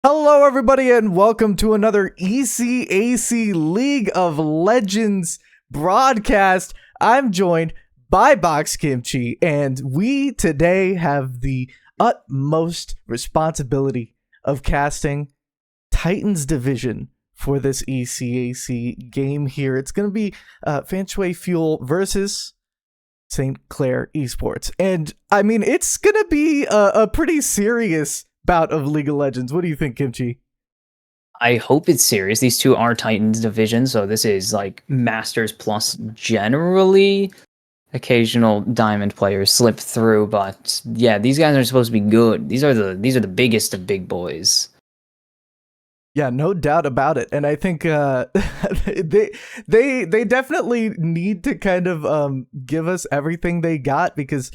Hello, everybody, and welcome to another ECAC League of Legends broadcast. I'm joined by Box Kimchi, and we today have the utmost responsibility of casting Titans Division for this ECAC game here. It's going to be Fan Shui Fuel versus St. Clair Esports. And, I mean, it's going to be a pretty serious bout of League of Legends. What do you think, Kimchi? I hope it's serious. These two are Titans division, so this is like Masters plus generally. Occasional Diamond players slip through, but yeah, these guys are supposed to be good. These are the biggest of big boys. Yeah, no doubt about it. And I think they definitely need to kind of give us everything they got, because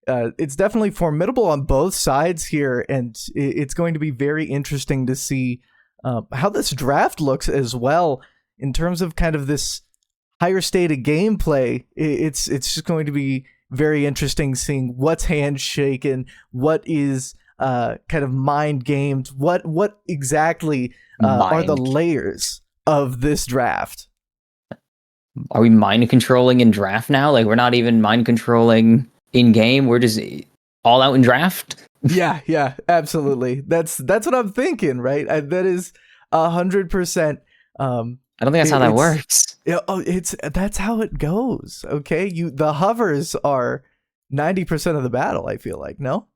it's definitely formidable on both sides here, and it's going to be very interesting to see how this draft looks as well in terms of kind of this higher state of gameplay. It's just going to be very interesting seeing what's handshaken, what is kind of mind gamed, what exactly are the layers of this draft. Are we mind controlling in draft now? Like, we're not even mind controlling in game, we're just all out in draft. yeah, absolutely. That's what I'm thinking, right? That is 100%. I don't think that's how that works. That's how it goes. Okay, the hovers are 90% of the battle. I feel like, no.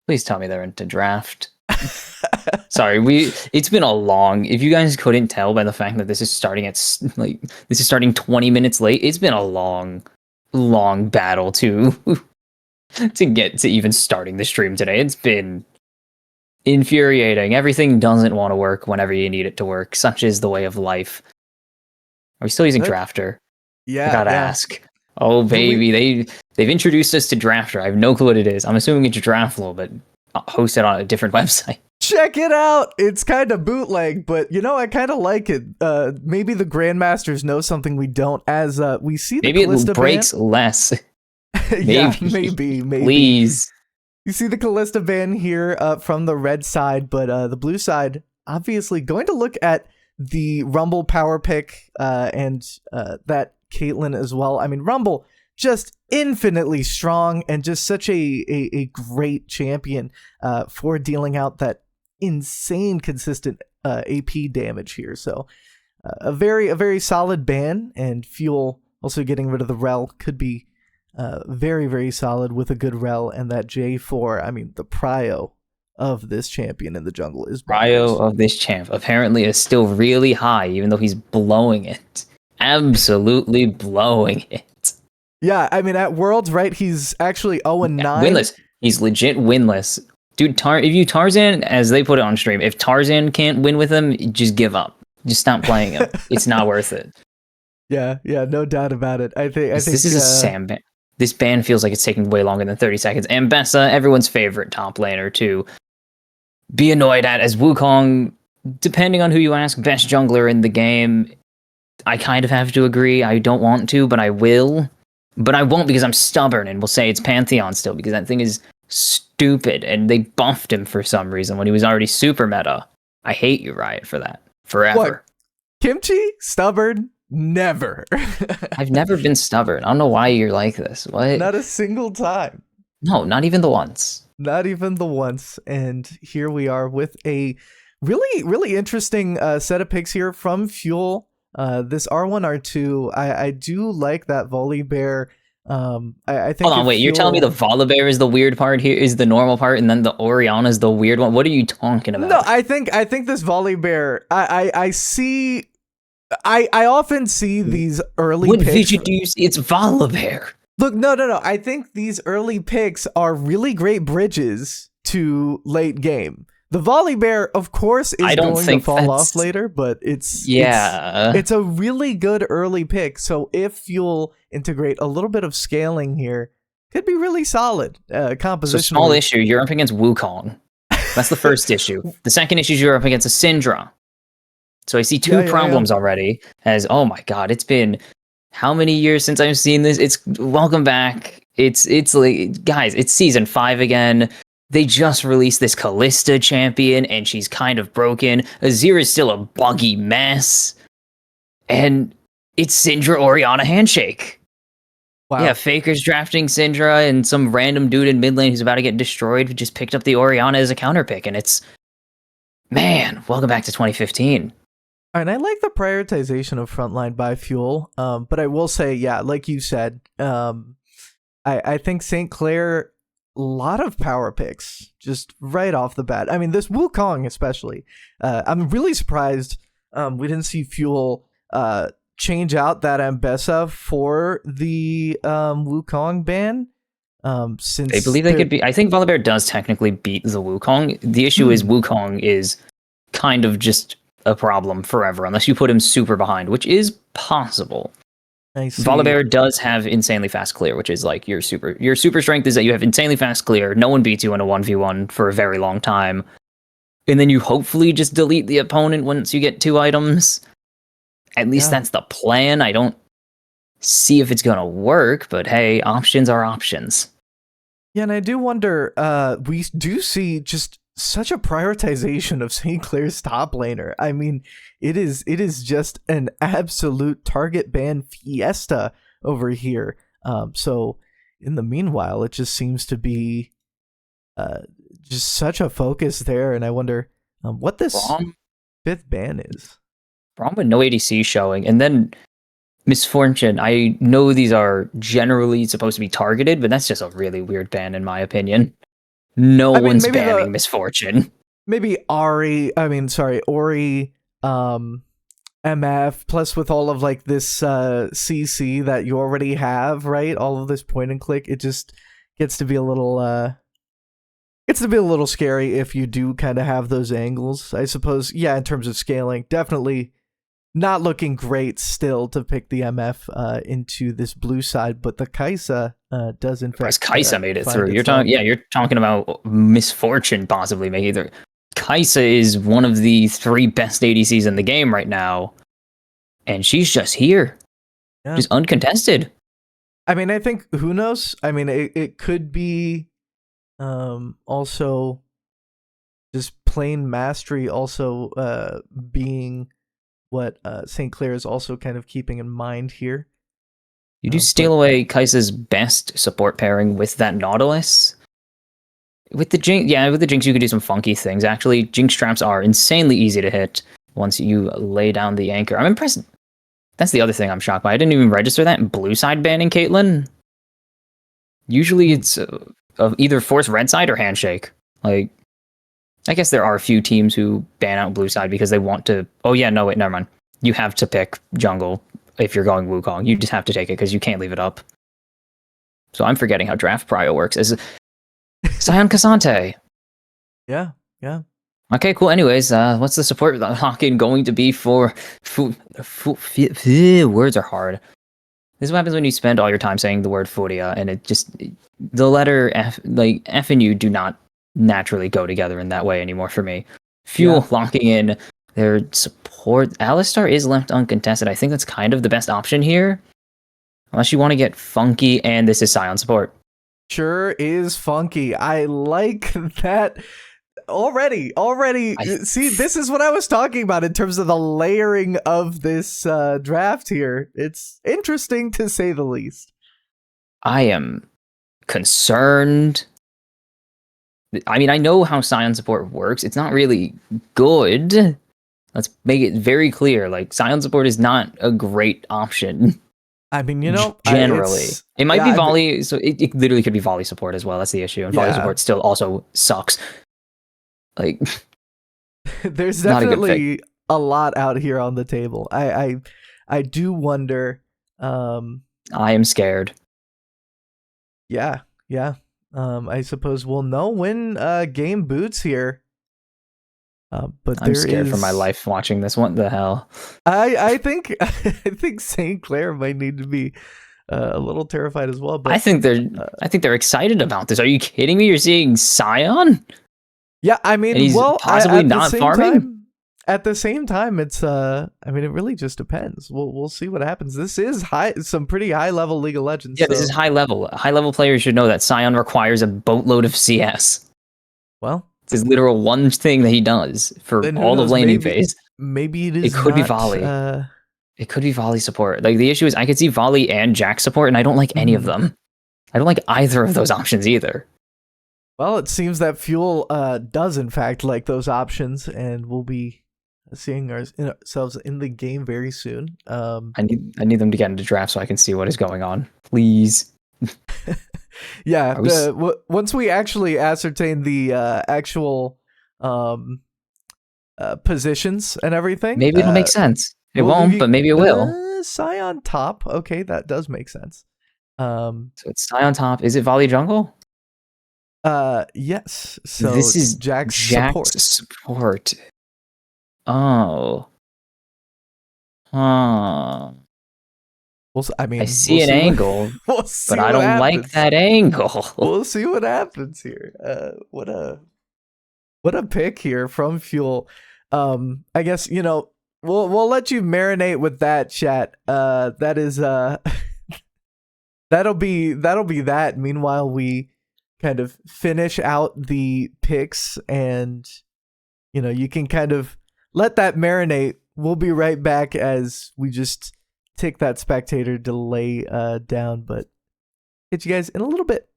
Please tell me they're into draft. Sorry, it's been a long. If you guys couldn't tell by the fact that this is starting 20 minutes late, it's been a long battle to get to even starting the stream today. It's been infuriating. Everything doesn't want to work whenever you need it to work. Such is the way of life. Are we still using Drafter? Yeah, I gotta ask. Oh baby, they've introduced us to Drafter. I have no clue what it is. I'm assuming it's Draftful, but hosted on a different website. Check it out. It's kind of bootleg, but I kind of like it. Maybe the Grandmasters know something we don't, as we see the maybe Callista it breaks ban. less. Yeah, maybe. Please. You see the Callista ban here from the red side, but the blue side obviously going to look at the Rumble power pick and that Caitlyn as well. I mean, Rumble just infinitely strong and just such a great champion for dealing out that insane consistent AP damage here. So a very solid ban, and Fuel also getting rid of the rel could be very, very solid with a good rel, and that J4. I mean, the prio of this champion in the jungle is prio of this champ apparently is still really high, even though he's blowing it. Absolutely blowing it. Yeah, I mean, at Worlds, right, he's actually 0-9. Winless. He's legit winless. Dude, if you Tarzan, as they put it on stream, if Tarzan can't win with him, just give up. Just stop playing him. It's not worth it. Yeah, no doubt about it. I think this is a Sam ban. This ban feels like it's taking way longer than 30 seconds. And Bessa, everyone's favorite top laner, to be annoyed at, as Wukong, depending on who you ask, best jungler in the game. I kind of have to agree. I don't want to, but I will. But I won't, because I'm stubborn and will say it's Pantheon still, because that thing is stupid, and they buffed him for some reason when he was already super meta. I hate you, Riot, for that. Forever. What? Kimchi? Stubborn? Never. I've never been stubborn. I don't know why you're like this. What? Not a single time. No, not even the once. Not even the once. And here we are with a really interesting set of picks here from Fuel. This R1, R2, I do like that Volibear. I think. Hold on, wait. You're telling me the Volibear is the weird part here, is the normal part, and then the Orianna is the weird one? What are you talking about? No, I think this Volibear. I see. I often see these early. What picks. video do you see? It's Volibear. Look, no. I think these early picks are really great bridges to late game. The Volibear, of course, is going to fall off later, but it's a really good early pick. So if you'll integrate a little bit of scaling here, could be really solid composition. So small issue, you're up against Wukong. That's the first issue. The second issue is you're up against a Syndra. So I see two problems already. As, oh my god, it's been how many years since I've seen this? It's welcome back. It's like, guys, it's season 5 again. They just released this Callista champion, and she's kind of broken. Azir is still a buggy mess. And it's Syndra Orianna handshake. Wow. Yeah, Faker's drafting Syndra, and some random dude in mid lane who's about to get destroyed who just picked up the Orianna as a counter pick. And it's, man, welcome back to 2015. And I like the prioritization of frontline by Fuel, but I will say, yeah, like you said, I think St. Clair, a lot of power picks just right off the bat. I mean, this Wukong especially. I'm really surprised we didn't see Fuel change out that Ambessa for the Wukong ban. Since they believe they could be. I think Volibear does technically beat the Wukong. The issue is Wukong is kind of just a problem forever unless you put him super behind, which is possible. Volibear does have insanely fast clear, which is like your super strength is that you have insanely fast clear. No one beats you in a 1v1 for a very long time. And then you hopefully just delete the opponent once you get 2 items. At least that's the plan. I don't see if it's going to work, but hey, options are options. Yeah, and I do wonder, we do see just such a prioritization of St. Clair's top laner. I mean, it is just an absolute target ban fiesta over here. So in the meanwhile, it just seems to be just such a focus there, and I wonder what this 5th ban is. Problem with no ADC showing, and then Misfortune. I know these are generally supposed to be targeted, but that's just a really weird ban in my opinion. No one's banning Misfortune. Maybe Ori, MF, plus with all of like this CC that you already have, right? All of this point and click, it just gets to be a little scary if you do kind of have those angles, I suppose. Yeah, in terms of scaling, definitely not looking great still to pick the MF into this blue side, but the Kai'Sa does in fact. Kai'Sa made it through. You're talking about Misfortune possibly making it. Kai'Sa is one of the 3 best ADCs in the game right now, and she's just here. Yeah. She's uncontested. I mean, I think, who knows? I mean, it could be also just plain mastery also being what St. Clair is also kind of keeping in mind here. You do steal away Kai'Sa's best support pairing with that Nautilus. With the Jinx, you could do some funky things. Actually, Jinx traps are insanely easy to hit once you lay down the anchor. I'm impressed. That's the other thing I'm shocked by. I didn't even register that in blue side banning Caitlyn. Usually it's either force red side or handshake. Like, I guess there are a few teams who ban out blue side because they want to. Oh yeah, no wait, never mind. You have to pick jungle if you're going Wukong. You just have to take it because you can't leave it up. So I'm forgetting how draft prio works. As Sion Cassante. Yeah. Okay, cool. Anyways, what's the support locking going to be for? Words are hard. This is what happens when you spend all your time saying the word Furia, and it just, the letter F, like F and U do not naturally go together in that way anymore for me. Fuel locking in their support. Alistar is left uncontested. I think that's kind of the best option here. Unless you want to get funky, and this is Sion support. Sure is funky. I like that already. See, this is what I was talking about in terms of the layering of this draft here. It's interesting to say the least. I am concerned. I mean, I know how Sion support works. It's not really good. Let's make it very clear. Like, Sion support is not a great option. I mean, generally. It might be volley, so it literally could be volley support as well. That's the issue. And volley support still also sucks. Like, there's definitely a lot out here on the table. I do wonder. I am scared. Yeah. I suppose we'll know when game boots here. But I'm scared for my life watching this. What the hell? I think St. Clair might need to be a little terrified as well. But I think they're excited about this. Are you kidding me? You're seeing Sion? Yeah, I mean, and he's possibly not farming. At the same time, it's I mean, it really just depends. We'll see what happens. This is some pretty high level League of Legends. Yeah, this is high level. High level players should know that Sion requires a boatload of CS. Well, It's his literal one thing that he does for then who all of knows? laning Maybe phase. maybe it It is could be not. volley. It could be volley support. Like the issue is I could see volley and jack support, and I don't like any of Mhm. them. I don't like either of those options either. Well, it seems that Fuel does in fact like those options, and we'll be seeing ourselves in the game very soon. I need them to get into draft so I can see what is going on. Please. Yeah, Are we once we actually ascertain the actual um, positions and everything, maybe it'll make sense. It we'll leave won't, you. but maybe it will. Scion top. Okay, that does make sense. So it's Sai on top. Is it volley jungle? Yes. So This is Jack's Jack's support. Oh. Huh. I mean, I see an see angle, we'll see but I what don't like happens. that angle. We'll see what happens here. What a pick here from Fuel. I guess we'll let you marinate with that, chat. That is that'll be that. Meanwhile, we kind of finish out the picks, and you can kind of let that marinate. We'll be right back as we just take that spectator delay down, but hit you guys in a little bit.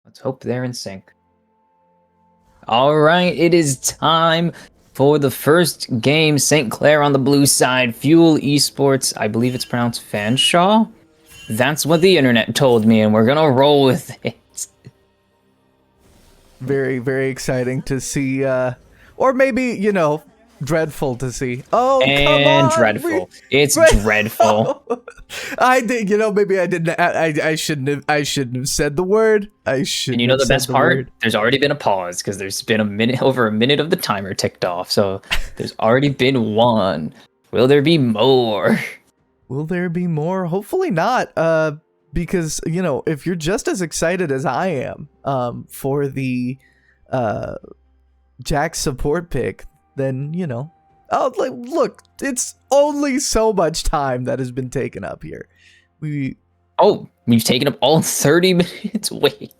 Let's hope they're in sync. All right, it is time for the first game. St. Clair on the blue side, Fuel Esports. I believe it's pronounced Fanshawe. That's what the internet told me, and we're gonna roll with it. Very, very exciting to see, or maybe, you know, dreadful to see. Oh, and come on! Dreadful. It's dreadful. I did, you know, maybe I didn't. I shouldn't have said the word. I should. And you know the best part? There's already been a pause because there's been over a minute of the timer ticked off. So there's already been one. Will there be more? Will there be more? Hopefully not. Because, you know, if you're just as excited as I am, for the Jack support pick, then, you know, oh, like, look, it's only so much time that has been taken up here. We've taken up all 30 minutes. Wait.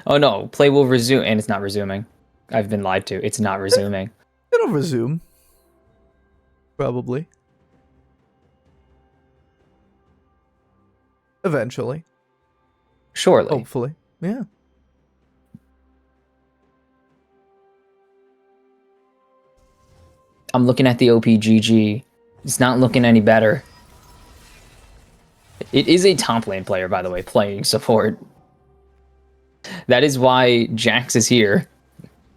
Oh no, play will resume, and it's not resuming. I've been lied to. It's not resuming. It'll resume. Probably. Eventually. Surely. Hopefully. Yeah. I'm looking at the OPGG. It's not looking any better. It is a top lane player, by the way, playing support. That is why Jax is here.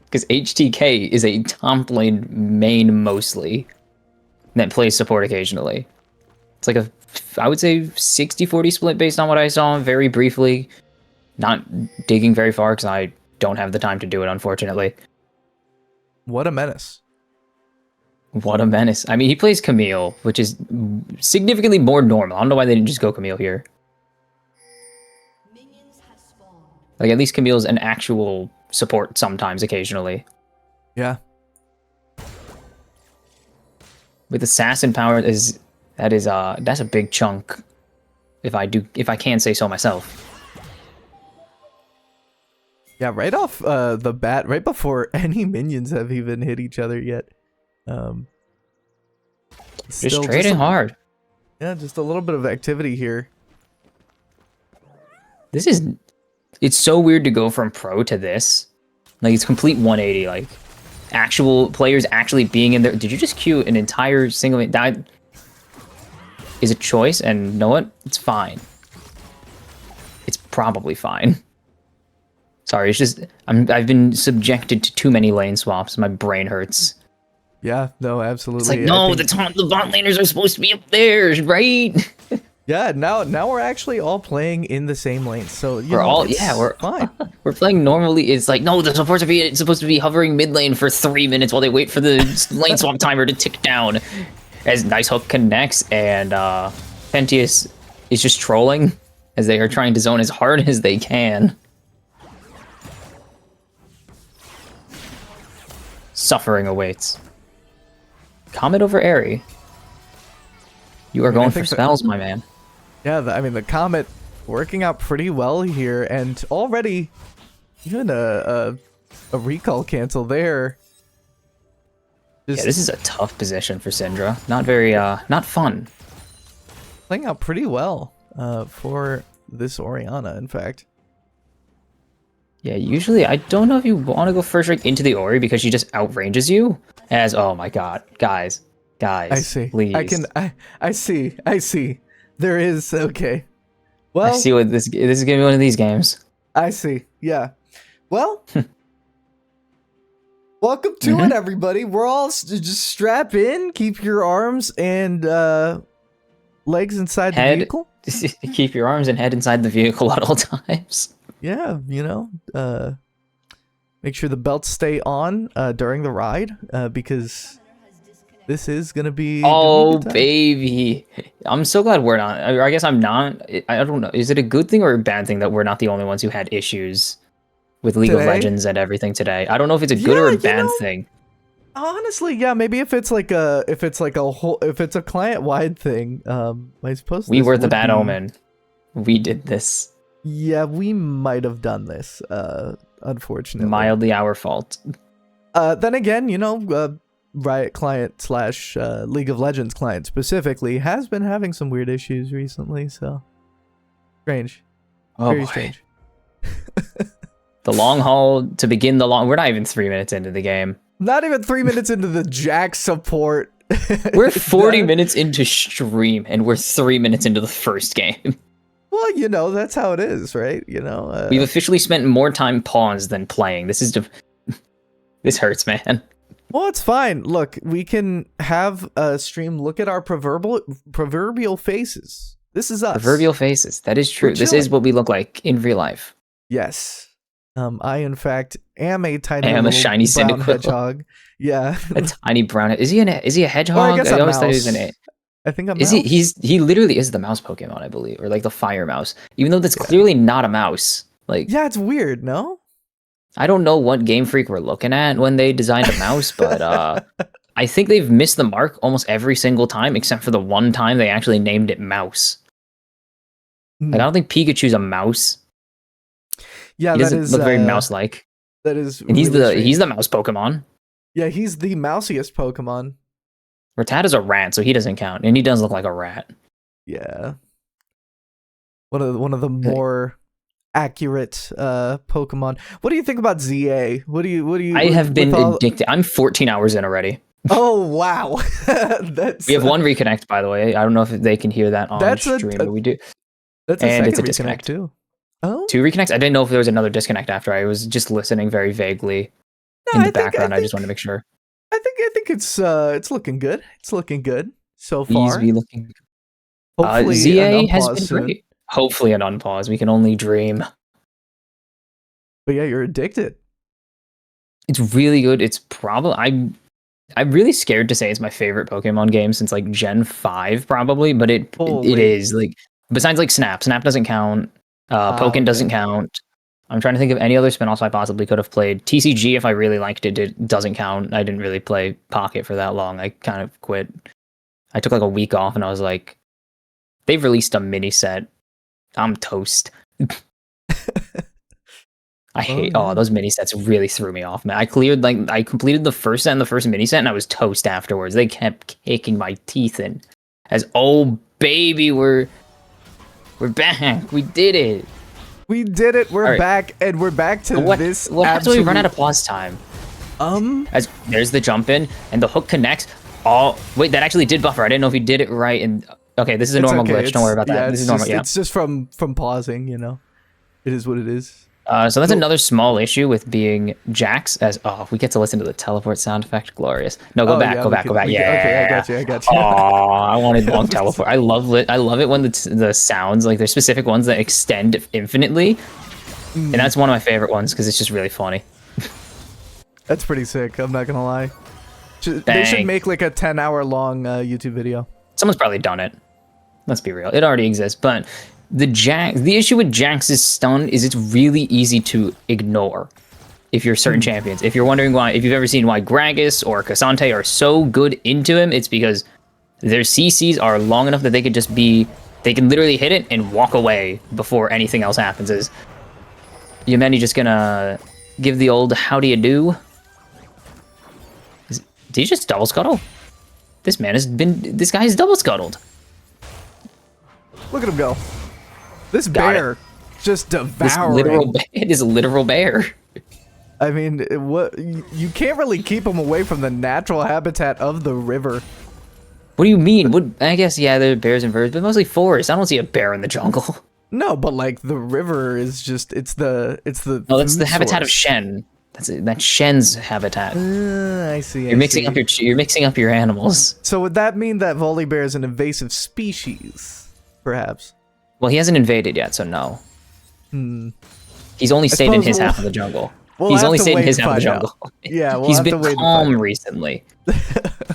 Because HTK is a top lane main mostly. That plays support occasionally. It's like I would say 60-40 split based on what I saw very briefly. Not digging very far because I don't have the time to do it, unfortunately. What a menace. What a menace. I mean, he plays Camille, which is significantly more normal. I don't know why they didn't just go Camille here. Like, at least Camille's an actual support sometimes, occasionally. Yeah. With assassin power, that's a big chunk. If I can say so myself. Yeah, right off the bat, right before any minions have even hit each other yet. Just trading hard. Yeah, just a little bit of activity here. It's so weird to go from pro to this. Like, it's complete 180. Like, actual players actually being in there. Did you just queue an entire single? That is a choice, and you know what? It's fine. It's probably fine. Sorry, it's just I've been subjected to too many lane swaps. My brain hurts. Yeah, no, absolutely. It's like, no, the bot laners are supposed to be up there, right? Yeah, now we're actually all playing in the same lane, so we're fine. We're playing normally. It's like, no, the supports are supposed to be hovering mid lane for 3 minutes while they wait for the lane swap timer to tick down. As Nice Hook connects, and Pentius is just trolling as they are trying to zone as hard as they can. Suffering awaits. Comet over Airy. You are going for spells, my man. Yeah, I mean, the Comet working out pretty well here, and already even a recall cancel there. Yeah, this is a tough position for Syndra. Not very, not fun. Playing out pretty well for this Orianna, in fact. Yeah, usually I don't know if you want to go first strike into the Ori because she just outranges you. Oh my god, guys, I see. Please. I see. There is, okay. Well, I see what this is gonna be one of these games. I see. Yeah. Well, welcome to it, everybody. We're all just strap in, keep your arms and legs inside the vehicle. Keep your arms and head inside the vehicle at all times. Yeah, you know, make sure the belts stay on during the ride because this is gonna be. Oh baby, I'm so glad we're not. I guess I'm not. I don't know. Is it a good thing or a bad thing that we're not the only ones who had issues with League of Legends and everying today? I don't know if it's a good or a bad thing. Honestly, yeah, maybe if it's a client-wide thing, I suppose we were the bad omen. We did this. Yeah, we might have done this, unfortunately. Mildly our fault. Then again, you know, Riot client / League of Legends client specifically has been having some weird issues recently, so strange. Oh, very boy. strange. The long haul to begin the long. We're not even 3 minutes into the game. Not even 3 minutes into the Jax support. We're 40 minutes into stream, and we're 3 minutes into the first game. Well, you know, that's how it is, right? You know, we've officially spent more time paused than playing. This hurts, man. Well, it's fine. Look, we can have a stream look at our proverbial faces. This is us. Proverbial faces. That is true. This is what we look like in real life. Yes. I, in fact, am a tiny a shiny brown hedgehog. Yeah. A tiny brown. Is he a hedgehog? Well, I guess I always mouse. thought he was an. I think I'm. He literally is the mouse Pokemon, I believe, or like the fire mouse. Even though that's clearly not a mouse. Like, yeah, it's weird. No. I don't know what Game Freak we're looking at when they designed a mouse, but I think they've missed the mark almost every single time, except for the one time they actually named it mouse. Like, I don't think Pikachu's a mouse. Yeah, he doesn't look very mouse-like. That is, and he's the mouse Pokemon. Yeah, he's the mousiest Pokemon. Rattata's a rat, so he doesn't count, and he does look like a rat. Yeah, one of the more accurate Pokemon. What do you think about ZA? What do you? I have been addicted. I'm 14 hours in already. Oh wow, we have one reconnect, by the way. I don't know if they can hear that on stream, but we do. That's a disconnect too. Oh, 2 reconnects. I didn't know if there was another disconnect after. I was just listening very vaguely in the background. I just wanted to make sure. I think it's looking good. It's looking good so far. Easy looking. Hopefully, ZA has been great. Hopefully, an unpause. We can only dream. But yeah, you're addicted. It's really good. It's probably I'm really scared to say it's my favorite Pokemon game since like Gen 5 probably, but it is like besides like Snap doesn't count. Pokken doesn't count. I'm trying to think of any other spin-offs I possibly could have played. TCG, if I really liked it, it doesn't count. I didn't really play Pocket for that long. I kind of quit. I took like a week off and I was like, they've released a mini set. I'm toast. I hate those mini sets really threw me off, man. I completed the first set and the first mini set and I was toast afterwards. They kept kicking my teeth in. As oh baby, we're back. We did it. We did it. We're back, and we're back to this. What happens when we run out of pause time? As there's the jump in, and the hook connects. Oh, wait, that actually did buffer. I didn't know if he did it right. And okay, this is a normal glitch. Don't worry about that. Yeah, this is normal. It's just from pausing. You know, it is what it is. So that's another small issue with being Jax. As we get to listen to the teleport sound effect. Glorious. No, go back. Yeah, okay, I got you. Oh, I wanted long teleport. I love it. I love it when the sounds, like there's specific ones that extend infinitely, and that's one of my favorite ones because it's just really funny. That's pretty sick. I'm not gonna lie. They should make like a 10-hour long YouTube video. Someone's probably done it. Let's be real. It already exists, but. The issue with Jax's stun is it's really easy to ignore if you're certain champions. If you're wondering why, if you've ever seen why Gragas or Cassante are so good into him, it's because their CCs are long enough that they can literally hit it and walk away before anything else happens. Is Yameni just gonna give the old how do you do? Did he just double scuttle? This guy is double scuttled. Look at him go. This bear just devouring. It is a literal bear. I mean, you can't really keep him away from the natural habitat of the river. What do you mean? I guess, yeah, there are bears and birds, but mostly forest. I don't see a bear in the jungle. No, but like the river is just, it's the No, that's the habitat of Shen. That's Shen's habitat. I see. You're mixing up your animals. So would that mean that Volibear is an invasive species, perhaps? Well, he hasn't invaded yet, so no. He's only stayed in his half of the jungle. He's only stayed in his half of the jungle. Yeah, he's been calm recently.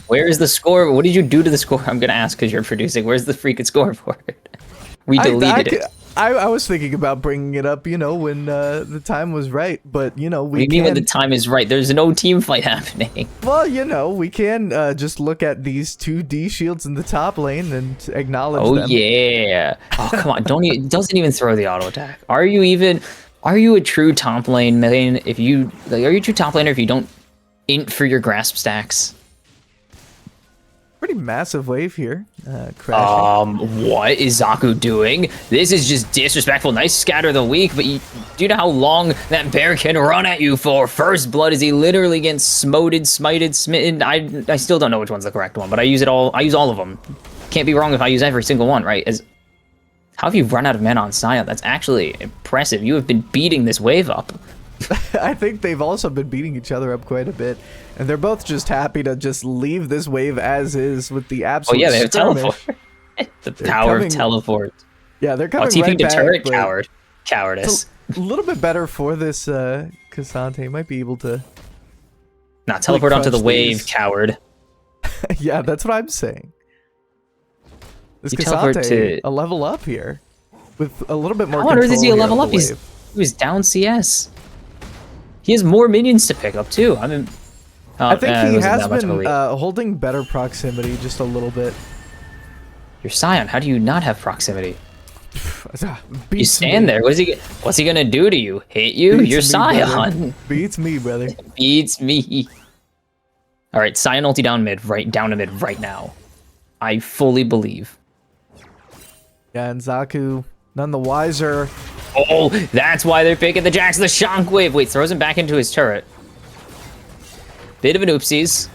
Where is the score? What did you do to the score? I'm gonna ask because you're producing. Where's the freaking scoreboard? We deleted it. I was thinking about bringing it up, you know, when the time was right, but you know, we mean when the time is right. There's no team fight happening. Well, you know, we can just look at these 2 D shields in the top lane and acknowledge them. Oh yeah. Oh come on, doesn't even throw the auto attack. Are you a true top lane main if you are you a true top laner if you don't int for your grasp stacks? pretty massive wave here. Crashing. What is Zaku doing? This is just disrespectful. Nice scatter of the week, but do you know how long that bear can run at you for? First blood is he literally getting smoted, smited, smitten. I still don't know which one's the correct one, but I use it all. I use all of them. Can't be wrong if I use every single one, right? How have you run out of mana on Sion? That's actually impressive. You have been beating this wave up. I think they've also been beating each other up quite a bit, and they're both just happy to just leave this wave as is with the absolute. Oh yeah, they have skirmish. teleport. The power of teleport. Yeah, they're coming TP right to back, turret, but cowardice. It's a little bit better for this Cassante. Might be able to. Not teleport onto the wave, these. coward. Yeah, that's what I'm saying. This You teleport Cassante, to a level up here, with a little bit more. How on earth is he a level up? He He was down CS. He has more minions to pick up too. I mean, I think he has been holding better proximity just a little bit. Your Scion, how do you not have proximity? You Beats stand me. there. What's he gonna do to you? Hit you? Beats Your me, Scion. brother. Beats me, brother. Beats me. All right, Scion ulti down mid right now. I fully believe. Yeah, and Zaku, none the wiser. Oh, that's why they're picking the Jax. The Shockwave. Wait, throws him back into his turret. Bit of an oopsies.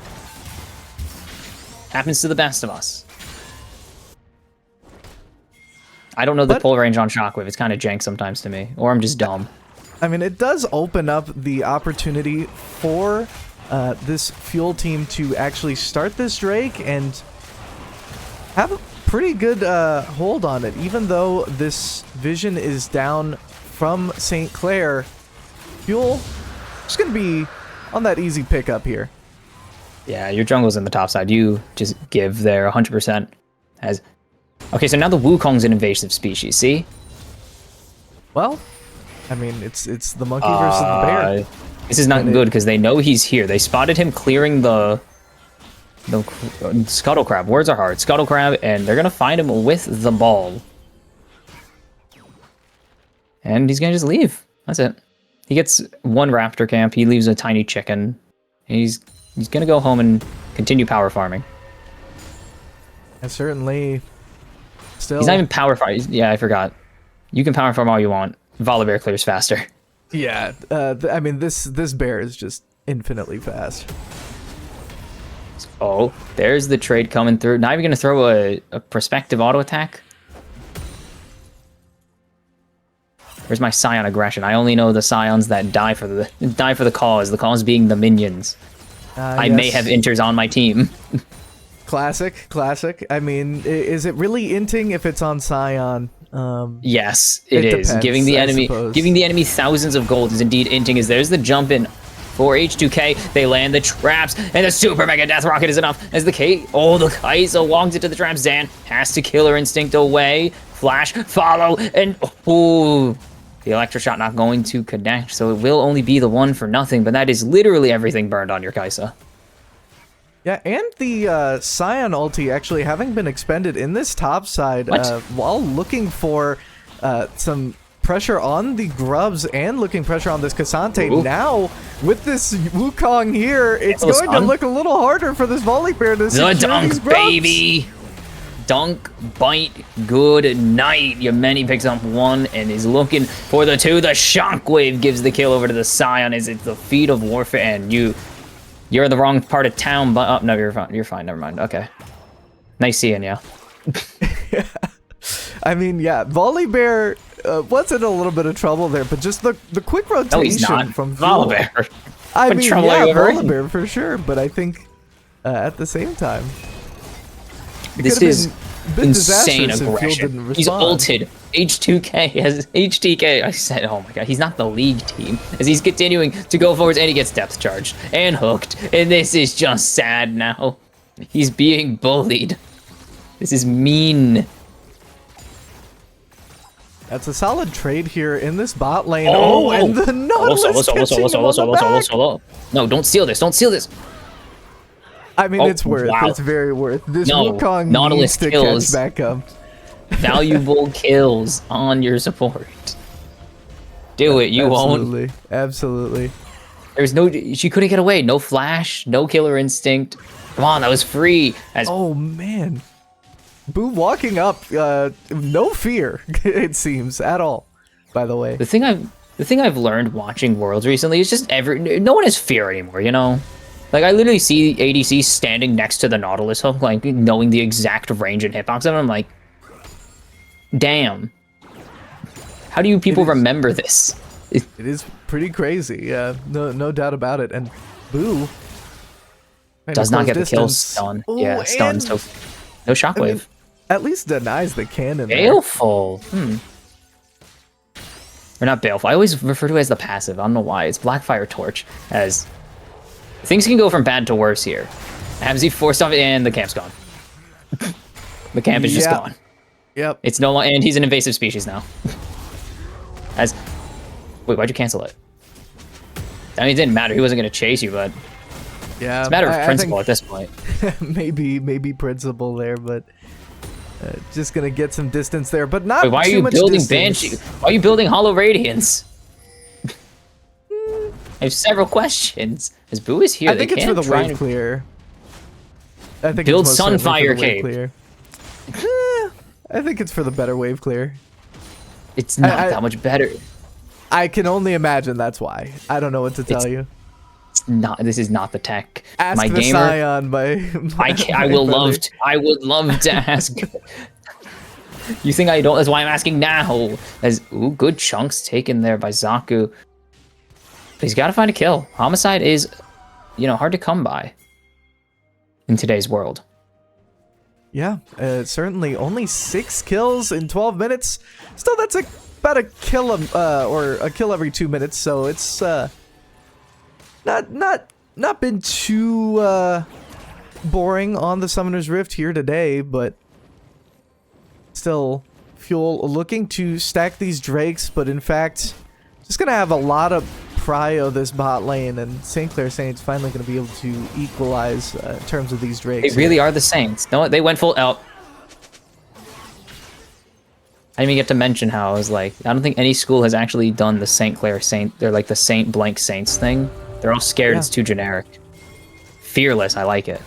Happens to the best of us. I don't know the pull range on Shockwave. It's kind of jank sometimes to me. Or I'm just dumb. I mean, it does open up the opportunity for this Fuel team to actually start this Drake and have a pretty good hold on it. Even though this vision is down from St. Clair, Fuel is going to be on that easy pickup here. Yeah, your jungle's in the top side. You just give there 100%. Okay, so now the Wukong's an invasive species, see? Well, I mean, it's the monkey versus the bear. This is not good because they know he's here. They spotted him clearing the Scuttle Crab. Words are hard. Scuttle Crab, and they're gonna find him with the ball. And he's gonna just leave. That's it. He gets one raptor camp. He leaves a tiny chicken. He's gonna go home and continue power farming. And certainly, still. He's not even power farming. Yeah, I forgot. You can power farm all you want. Volibear clears faster. Yeah, I mean, this bear is just infinitely fast. Oh, there's the trade coming through. Not even going to throw a prospective auto attack. Where's my Scion aggression? I only know the Scions that die for the cause. The cause being the minions. I may have inters on my team. Classic. I mean, is it really inting if it's on Scion? Yes, it is. Depends, Giving the enemy thousands of gold is indeed inting. There's the jump in for H2K. They land the traps, and the super mega death rocket is enough. As the Kai'Sa walks into the trap. Zan has to kill her instinct away. Flash, follow, and oh, the electro shot not going to connect. So it will only be the one for nothing. But that is literally everything burned on your Kai'Sa. Yeah, and the Scion ulti actually having been expended in this top side while looking for some pressure on the grubs and looking pressure on this Cassante. Ooh. Now, with this Wukong here, it's going to look a little harder for this Volibear to secure The dunk, these grubs. baby! Dunk, bite, good night. Yemeni picks up one and is looking for the two. The Shockwave gives the kill over to the Scion. It's the feat of warfare, and you're in the wrong part of town, but oh, no, you're fine. You're fine. Never mind. Okay. Nice seeing you. I mean, yeah, Volibear was in a little bit of trouble there, but just the quick rotation No, he's not. from Volibear. I What mean, trouble yeah, are you ever in? Volibear for sure, but I think at the same time, This is been insane disastrous if Fuel aggression. didn't He's respond. ulted. H2K has HTK. I said, oh my god, he's not the league team. As he's continuing to go forwards, and he gets depth charged and hooked. And this is just sad now. He's being bullied. This is mean. That's a solid trade here in this bot lane. Oh, and the Nautilus Solo. No, don't steal this. Don't steal this. I mean, it's worth. Wow. It's very worth. This No, Wukong Nautilus needs to kills. catch back up. Valuable kills on your support. Do it. You won't. Absolutely. There's no. She couldn't get away. No flash. No killer instinct. Come on, that was free. As Oh man, Boo walking up, no fear it seems at all. By the way, the thing I've learned watching Worlds recently is just no one has fear anymore. You know, like I literally see ADC standing next to the Nautilus hook, like knowing the exact range and hitbox of it. I'm like, damn. How do you people remember this? it is pretty crazy. Yeah, no doubt about it. And Boo does not get the kill stun. Ooh, yeah, stun. So no shockwave. I mean, at least denies the cannon. Baleful. Or not baleful. I always refer to it as the passive. I don't know why. It's Blackfire Torch. As things can go from bad to worse here. Hamzy forced off, and the camp's gone. The camp is just gone. Yep. It's no longer, and he's an invasive species now. As wait, why'd you cancel it? I mean, it didn't matter. He wasn't going to chase you, but yeah, it's a matter of principle at this point. maybe principle there, but just gonna get some distance there, but not. Wait, why are you building Banshee? Why are you building Hollow Radiance? I have several questions. As Boo is here, I think it's for the wave clear. I think build it's most Sunfire for Cape. Clear. I think it's for the better wave clear. It's not that much better. I can only imagine that's why. I don't know what to tell you. It's not. This is not the tech. Ask my the gamer. Scion, I will love. I would love to ask. You think I don't? That's why I'm asking now. As ooh, good chunks taken there by Zaku. But he's got to find a kill. Homicide is, hard to come by in today's world. Yeah, certainly only 6 kills in 12 minutes. Still, that's about a kill or a kill every 2 minutes. So it's not been too boring on the Summoner's Rift here today, but still, Fuel looking to stack these Drakes, but in fact, just gonna have a lot of prio this bot lane, and St. Clair Saints finally gonna be able to equalize in terms of these Drakes. They really are the Saints. No, they went full out. I didn't even get to mention how I was like, I don't think any school has actually done the St. Clair Saint. They're like the Saint blank Saints thing. They're all scared it's too generic. Fearless, I like it.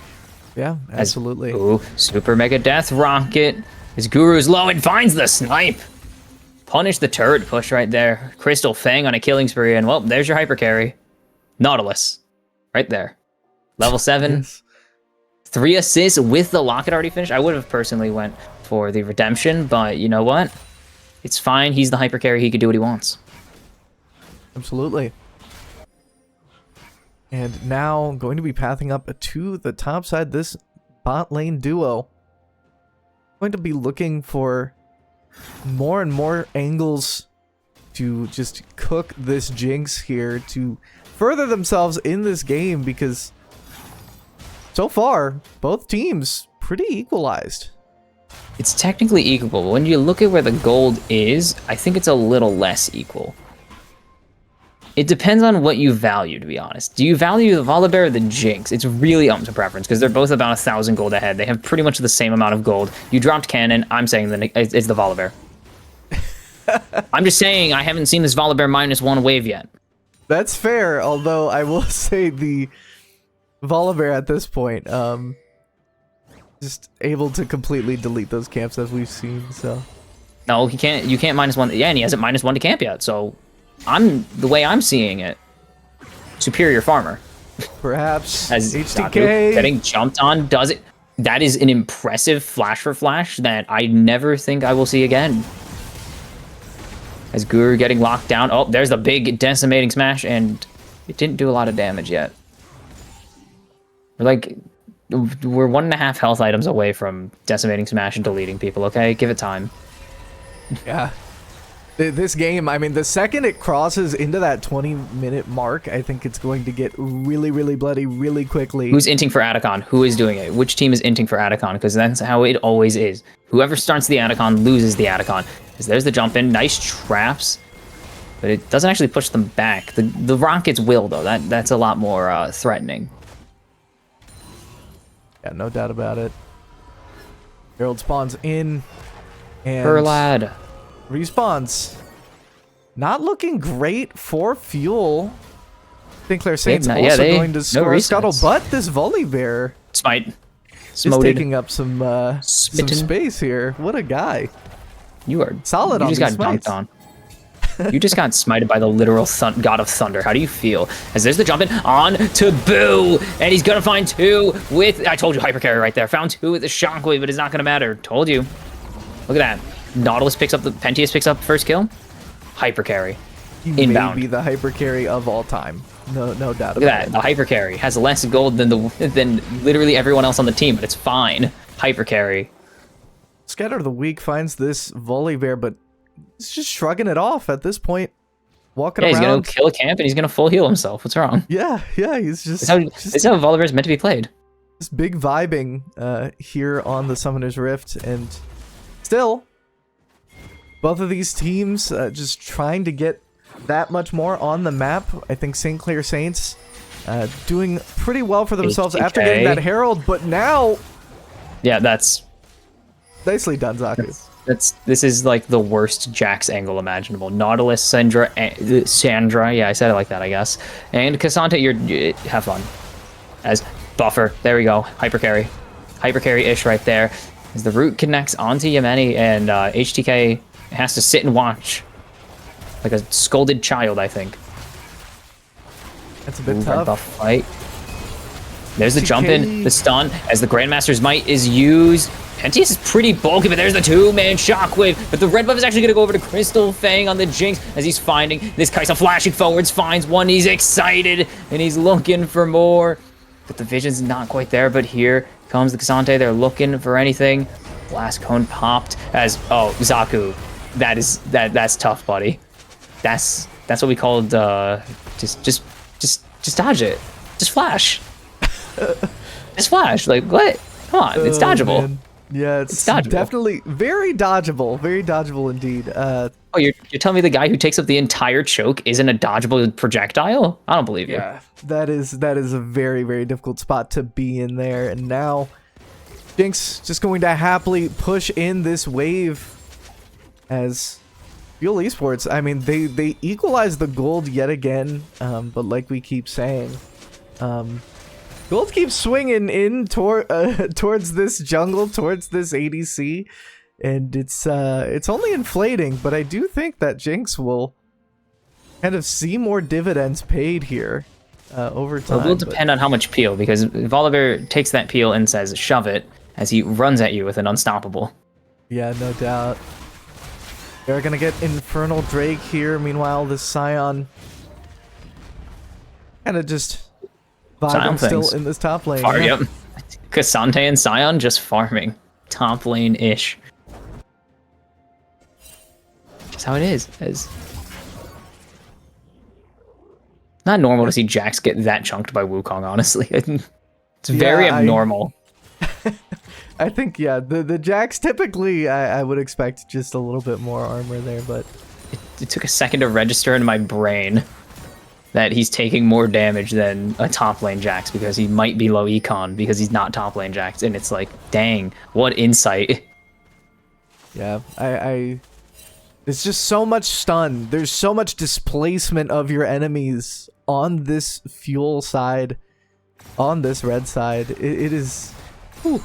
Yeah, absolutely. Ooh, super mega death rocket. His guru's low and finds the snipe. Punish the turret push right there. Crystal Fang on a killing spree, and well, there's your hyper carry. Nautilus. Right there. Level 7. Yes. 3 assists with the locket already finished. I would have personally went for the redemption, but you know what? It's fine. He's the hyper carry. He can do what he wants. Absolutely. And now going to be pathing up to the top side, this bot lane duo. Going to be looking for more and more angles to just cook this Jinx here to further themselves in this game, because so far both teams pretty equalized. It's technically equal, but when you look at where the gold is, I think it's a little less equal. It depends on what you value, to be honest. Do you value the Volibear or the Jinx? It's really up to preference, because they're both about 1,000 gold ahead. They have pretty much the same amount of gold. You dropped Cannon, I'm saying that it's the Volibear. I'm just saying I haven't seen this Volibear -1 wave yet. That's fair, although I will say the Volibear at this point, just able to completely delete those camps as we've seen, so. No, you can't -1. Yeah, and he hasn't -1 to camp yet, so the way I'm seeing it, superior farmer. Perhaps As HTK getting jumped on does it. That is an impressive flash for flash that I never think I will see again. As Guru getting locked down. Oh, there's the big decimating smash, and it didn't do a lot of damage yet. We're 1.5 health items away from decimating smash and deleting people, okay? Give it time. Yeah. This game, I mean, the second it crosses into that 20-minute mark, I think it's going to get really, really bloody really quickly. Who's inting for Atacon? Who is doing it? Which team is inting for Atacon? Because that's how it always is. Whoever starts the Atacon loses the Atacon. Because there's the jump in. Nice traps. But it doesn't actually push them back. The Rockets will, though. That's a lot more threatening. Yeah, no doubt about it. Herald spawns in. And Perlad respawns. Not looking great for Fuel. St. Clair Saints also going to score a scuttle, but this Volibear Smite. Just Smoted. taking up some Smitten. space here. What a guy. You are Solid you on just these got smites. dunked on. You just got smited by the literal god of thunder. How do you feel? As there's the jump in on to Boo, and he's gonna find 2 with, I told you, hyper carry right there. Found 2 with the shockwave, but it's not gonna matter. Told you. Look at that. Nautilus picks up Pentius picks up first kill. Hyper carry. He Inbound. may be the hyper carry of all time. No doubt Look about at that. it. The hyper carry has less gold than literally everyone else on the team, but it's fine. Hyper carry. Scatter of the Week finds this volley bear, but he's just shrugging it off at this point. Walking Yeah, he's around. gonna kill a camp and he's gonna full heal himself. What's wrong? Yeah, he's just This is how Volibear is meant to be played. just big vibing here on the Summoner's Rift, and still, both of these teams just trying to get that much more on the map. I think St. Clair Saints doing pretty well for themselves after getting that Herald, but now... Yeah, that's Nicely done, Zaku. this is like the worst Jax angle imaginable. Nautilus, Sandra, yeah, I said it like that, I guess. And Cassante, you have fun. As buffer, there we go. Hyper carry-ish right there. As the root connects onto Yemeni, and HTK has to sit and watch like a scolded child, I think. That's a bit Red tough. buff fight. There's the jump in, the stun, as the Grandmaster's Might is used. Pentius is pretty bulky, but there's the 2-man shockwave. But the red buff is actually going to go over to Crystal Fang on the Jinx as he's finding this Kaisa flashing forwards, finds one. He's excited and he's looking for more. But the vision's not quite there. But here comes the Cassante. They're looking for anything. Blast cone popped as Zaku. That's tough, buddy. That's what we called just dodge it. Just flash. Just flash. Like what? Come on, it's dodgeable. Man. Yeah, it's dodgeable. definitely very dodgeable. Very dodgeable indeed. Oh, you're telling me the guy who takes up the entire choke isn't a dodgeable projectile? I don't believe you. Yeah, that is a very, very difficult spot to be in there. And now Jinx just going to happily push in this wave as Fuel Esports. I mean, they equalize the gold yet again, but like we keep saying, gold keeps swinging in towards this jungle, towards this ADC, and it's only inflating. But I do think that Jinx will kind of see more dividends paid here over time. It will depend on how much peel, because Volibear takes that peel and says shove it as he runs at you with an unstoppable. Yeah, no doubt. They're gonna get Infernal Drake here. Meanwhile, this Scion kind of just vibing still in this top lane. Yep. Cassante and Scion just farming. Top lane-ish. Just how it is. It's not normal to see Jax get that chunked by Wukong, honestly. It's very abnormal. I think, yeah, the Jax typically, I would expect just a little bit more armor there, but... It took a second to register in my brain that he's taking more damage than a top lane Jax because he might be low econ because he's not top lane Jax, and it's like, dang, what insight. Yeah, it's just so much stun. There's so much displacement of your enemies on this fuel side, on this red side. It is... Whew.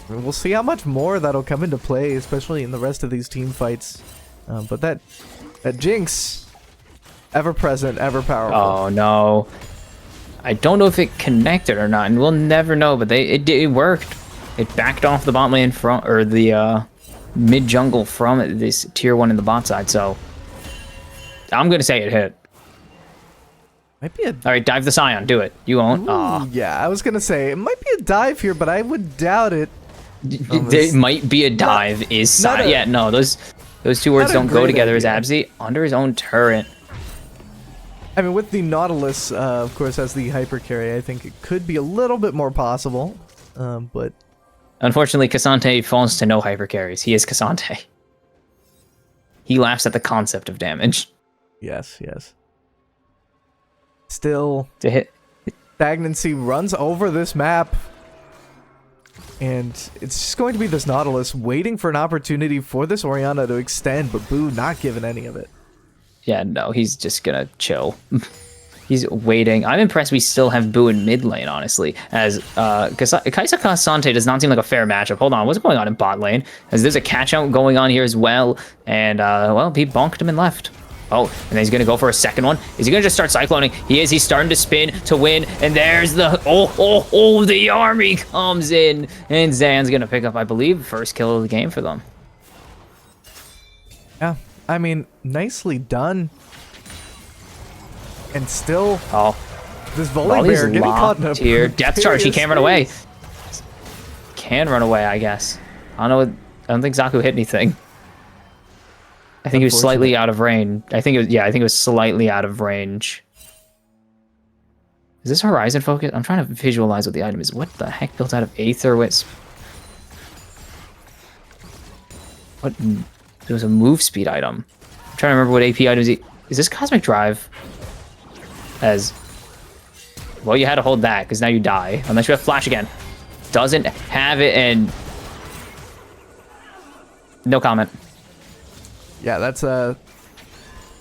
We'll see how much more that'll come into play, especially in the rest of these team fights. But that Jinx, ever present, ever powerful. Oh no, I don't know if it connected or not, and we'll never know. But it worked. It backed off the bot lane from, or the mid jungle from this tier 1 in the bot side. So I'm gonna say it hit. Might be a... All right, dive the Scion. Do it. You won't. Ooh, yeah, I was gonna say it might be a dive here, but I would doubt it. It might be a dive. Yeah, no, those two words don't go together. As Absy under his own turret. I mean, with the Nautilus, of course, as the hyper carry, I think it could be a little bit more possible. But unfortunately, Cassante falls to no hyper carries. He is Cassante. He laughs at the concept of damage. Yes. Still, To hit. stagnancy runs over this map. And it's just going to be this Nautilus waiting for an opportunity for this Orianna to extend, but Boo not giving any of it. Yeah, no, he's just gonna chill. He's waiting. I'm impressed we still have Boo in mid lane, honestly, as Kaisa Kasante does not seem like a fair matchup. Hold on, what's going on in bot lane? As there's a catch-out going on here as well, and, well, he bonked him and left. Oh, and then he's going to go for a second one. Is he going to just start cycloning? He is. He's starting to spin to win, and there's the... the army comes in, and Zan's going to pick up, I believe, first kill of the game for them. Yeah, I mean, nicely done. And still, this Volibear getting caught in a here. Death charge. He can't run away. Can run away, I guess. I don't know. I don't think Zaku hit anything. I think he was slightly out of range. I think it was. Yeah, I think it was slightly out of range. Is this Horizon focus? I'm trying to visualize what the item is. What the heck built out of Aether Wisp? What? There was a move speed item. I'm trying to remember what AP items. Is this Cosmic Drive? As well, you had to hold that because now you die unless you have flash again. Doesn't have it, and no comment. Yeah, that's a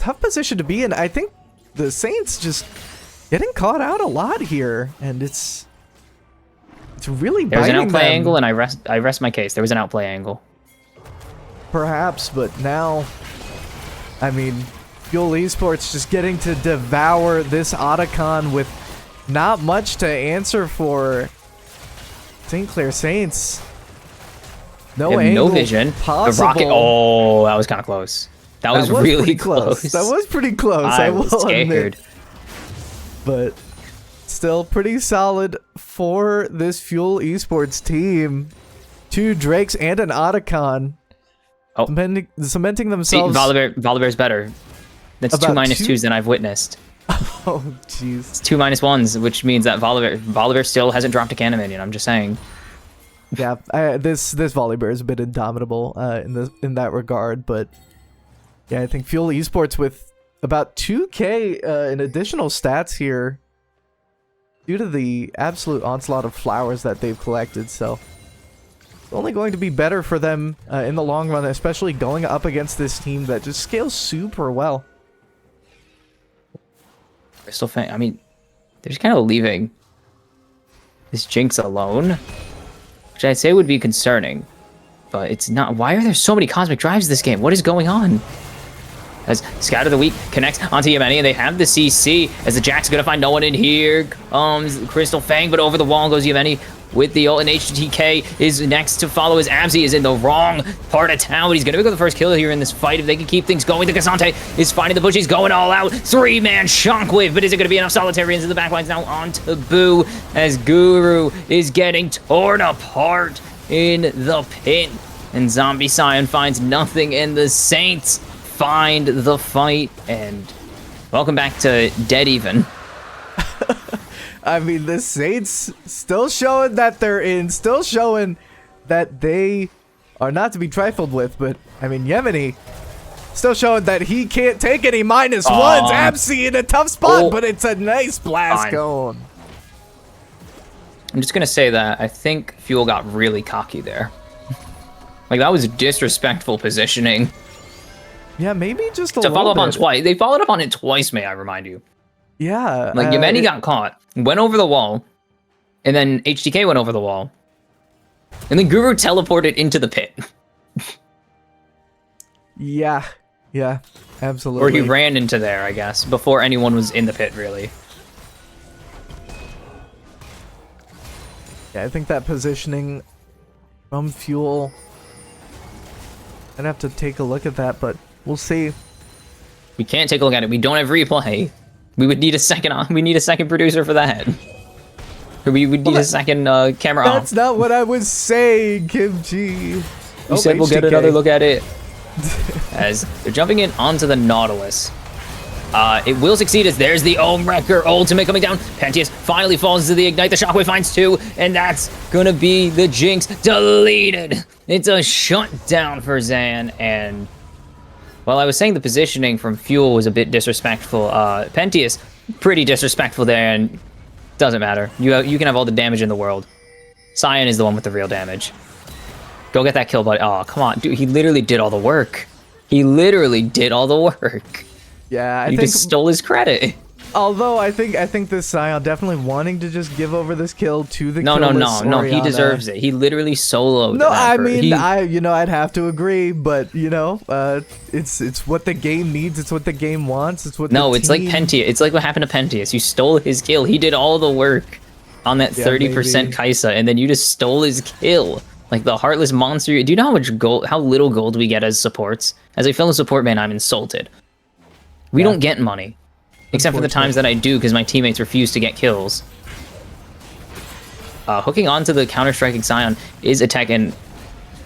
tough position to be in. I think the Saints just getting caught out a lot here, and it's really biting them. There's an outplay angle, and I rest my case. There was an outplay angle. Perhaps, but now, I mean, Fuel Esports just getting to devour this Otacon with not much to answer for. St. Clair Saints. No angle no vision. Possible. The rocket. Oh, that was kind of close. That was really close. That was pretty close. I will admit. But still pretty solid for this Fuel Esports team. 2 Drakes and an Otacon. Oh. Cementing themselves. See, Volibear's better. That's 2 -2s than I've witnessed. Oh, jeez. It's 2 -1s, which means that Volibear still hasn't dropped a cannon minion. I'm just saying. Yeah, this Volibear is a bit indomitable in that regard, but yeah, I think Fuel Esports with about 2k in additional stats here due to the absolute onslaught of flowers that they've collected, so it's only going to be better for them in the long run, especially going up against this team that just scales super well. Crystal Fang, I mean, they're just kind of leaving this Jinx alone, which I'd say would be concerning, but it's not. Why are there so many Cosmic Drives this game? What is going on? As Scatter the Weak connects onto Yemeni, and they have the CC, as the Jack's gonna find no one in here. Comes Crystal Fang, but over the wall goes Yemeni with the ult, and HTK is next to follow as Abzi is in the wrong part of town, but he's gonna go the first kill here in this fight if they can keep things going. The Cassante is finding the bush, he's going all out. 3-man shockwave, but is it gonna be enough? Solitarians in the backlines now onto Boo, as Guru is getting torn apart in the pit, and Zombie Scion finds nothing, and the Saints find the fight, and welcome back to Dead Even. I mean, the Saints still showing that they're in, still showing that they are not to be trifled with, but I mean, Yemeni still showing that he can't take any -1s. Absi in a tough spot, but it's a nice blast cone. I'm just gonna say that I think Fuel got really cocky there. Like, that was disrespectful positioning. Yeah, maybe just a to follow little up on twice. They followed up on it twice, may I remind you. Yeah. Like, Yemeni got caught, went over the wall, and then HTK went over the wall. And then Guru teleported into the pit. Yeah, absolutely. Or he ran into there, I guess, before anyone was in the pit, really. Yeah, I think that positioning from Fuel, I'd have to take a look at that, but we'll see. We can't take a look at it. We don't have replay. We would need a second. We need a second producer for that. We would need a second camera off. That's not what I was saying, Kimchi. You said we'll get another look at it. As they're jumping in onto the Nautilus. It will succeed as there's the Wrecker ultimate coming down. Pantheus finally falls into the Ignite. The Shockwave finds 2, and that's gonna be the Jinx deleted. It's a shutdown for Zan, and while I was saying the positioning from Fuel was a bit disrespectful, Pantheus, pretty disrespectful there, and doesn't matter. You can have all the damage in the world. Scion is the one with the real damage. Go get that kill, buddy. Oh, come on. Dude, he literally did all the work. He literally did all the work. Yeah, You just stole his credit. Although I think this Scion definitely wanting to just give over this kill to the No, he Orianna. deserves it. He literally soloed. No, that I for- mean, he- I'd have to agree, but it's what the game needs. It's what the game wants. It's what. No, the it's like team... Pentius. It's like what happened to Pentius. You stole his kill. He did all the work on that 30% Kaisa, and then you just stole his kill. Like the heartless monster. Do you know how much gold, how little gold we get as supports? As a fellow support man, I'm insulted. We don't get money. Except for the times that I do, because my teammates refuse to get kills. Hooking onto the counter-striking Scion is attack, and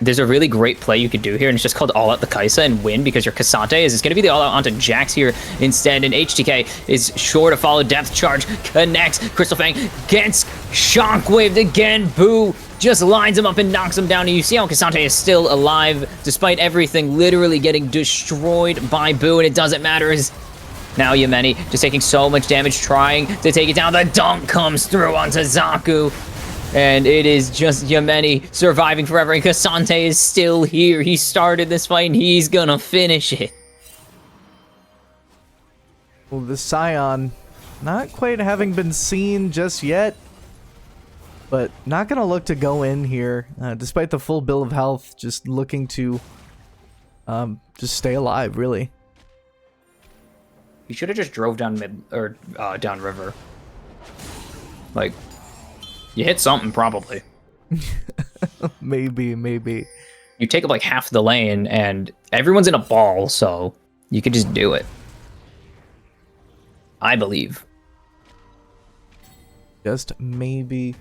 there's a really great play you could do here, and it's just called all out the Kaisa and win, because your Cassante is going to be the all out onto Jax here instead, and HTK is sure to follow. Depth charge connects. Crystal Fang gets shockwaved again. Boo just lines him up and knocks him down, and you see how Cassante is still alive, despite everything literally getting destroyed by Boo, and it doesn't matter. Now Yemeni just taking so much damage, trying to take it down. The dunk comes through onto Zaku. And it is just Yemeni surviving forever. And Cassante is still here. He started this fight and he's gonna finish it. Well, the Scion not quite having been seen just yet. But not gonna look to go in here. Despite the full bill of health. Just looking to just stay alive, really. You should have just drove down down river. Like, you hit something probably. maybe. You take up like half the lane, and everyone's in a ball, so you could just do it. I believe. Just maybe.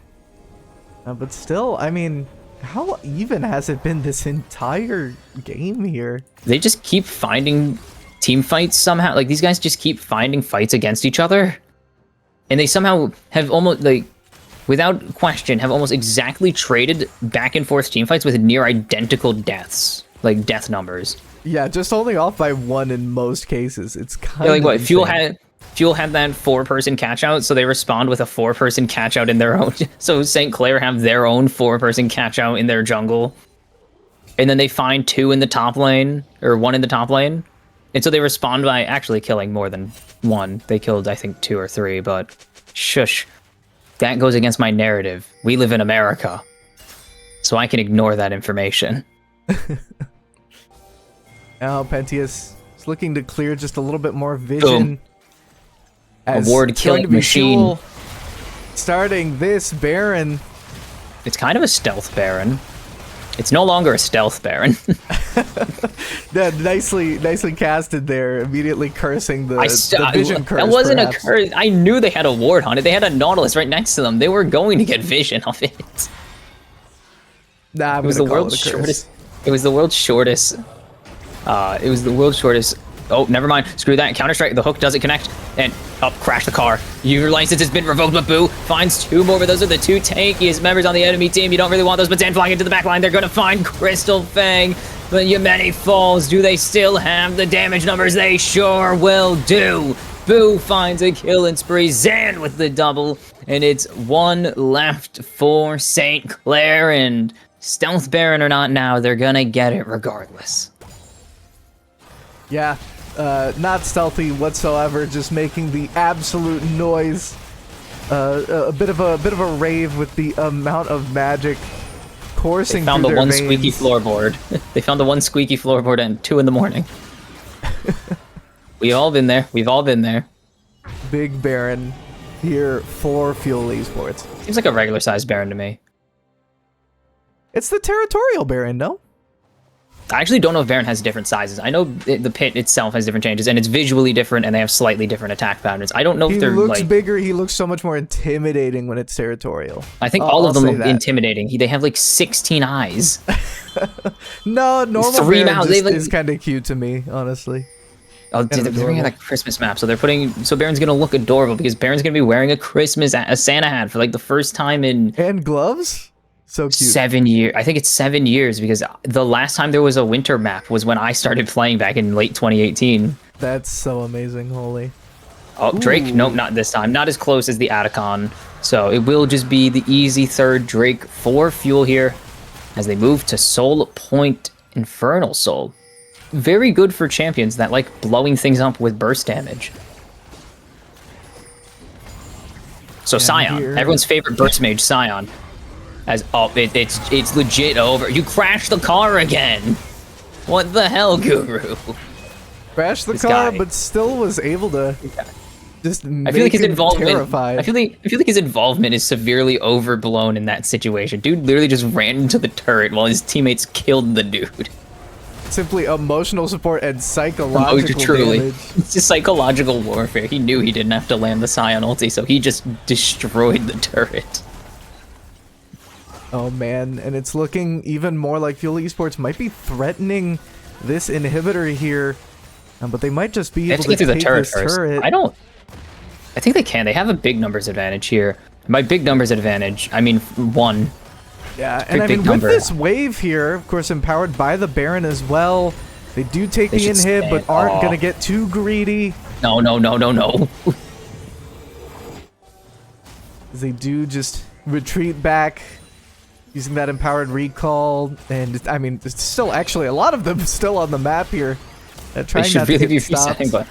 But still, I mean, how even has it been this entire game here? They just keep finding team fights somehow. Like, these guys just keep finding fights against each other, and they somehow have almost, like, without question, have almost exactly traded back and forth team fights with near identical deaths, like death numbers. Yeah, just only off by one in most cases. It's kind of like what insane. Fuel had that 4-person catch out, so they respond with a 4-person catch out in their own. So St. Clair have their own 4-person catch out in their jungle, and then they find 2 in the top lane, or 1 in the top lane. And so they respond by actually killing more than 1. They killed, I think, 2 or 3, but shush. That goes against my narrative. We live in America, so I can ignore that information. Now Pentius is looking to clear just a little bit more vision. As Award killing machine. Fuel starting this Baron. It's kind of a stealth Baron. It's no longer a stealth Baron. Yeah, nicely casted there. Immediately cursing the vision curse. That wasn't perhaps. a curse. I knew they had a ward on it. They had a Nautilus right next to them. They were going to get vision of it. Nah, it was the world's shortest. It was the world's shortest. It was the world's shortest. Oh, never mind. Screw that. Counter-Strike. The hook doesn't connect. And up, crash the car. Your license has been revoked, but Boo finds 2 more, but those are the 2 tankiest members on the enemy team. You don't really want those, but Dan flying into the back line. They're going to find Crystal Fang. But Yemeni falls. Do they still have the damage numbers? They sure will do. Boo finds a killing spree. Zan with the double. And it's 1 left for St. Clair. And Stealth Baron or not now, they're going to get it regardless. Yeah. Not stealthy whatsoever, just making the absolute noise. A bit of a rave with the amount of magic coursing through their veins. They found the one squeaky floorboard. They found the one squeaky floorboard at 2 in the morning. We've all been there. We've all been there. Big Baron here for Fuel Esports. Seems like a regular sized Baron to me. It's the territorial Baron, no? I actually don't know if Baron has different sizes. I know the pit itself has different changes, and it's visually different, and they have slightly different attack patterns. I don't know if they're like... He looks bigger, he looks so much more intimidating when it's territorial. I think all of them look intimidating. They have like 16 eyes. No, normal 3 Baron mouths. just Like... is kind of cute to me, honestly. Oh, dude, they're bringing that Christmas map, so they're putting... So Baron's gonna look adorable, because Baron's gonna be wearing a Santa hat for like the first time in... And gloves? So cute. 7 years. I think it's 7 years, because the last time there was a winter map was when I started playing back in late 2018. That's so amazing, holy. Oh, Drake? Ooh. Nope, not this time. Not as close as the Atacon. So it will just be the easy 3rd Drake for Fuel here as they move to Soul Point Infernal Soul. Very good for champions that like blowing things up with burst damage. So Scion, everyone's favorite burst mage, Scion. As it's legit over. You crashed the car again. What the hell, Guru? Crashed the car, but still was able to just I feel like his involvement. Terrified. I feel like his involvement is severely overblown in that situation. Dude literally just ran into the turret while his teammates killed the dude. Simply emotional support and psychological damage. It's just psychological warfare. He knew he didn't have to land the Scion ulti, so he just destroyed the turret. Oh man, and it's looking even more like Fuel Esports might be threatening this inhibitor here, but they might just be able to get through the turret this first. turret. I think they can. They have a big numbers advantage here. By big numbers advantage, I mean 1. Yeah, and I mean, with this wave here, of course, empowered by the Baron as well, they do take the inhib, but aren't going to get too greedy. No. They do just retreat back, using that empowered recall, and I mean, there's still actually a lot of them still on the map here. They should really be resetting, but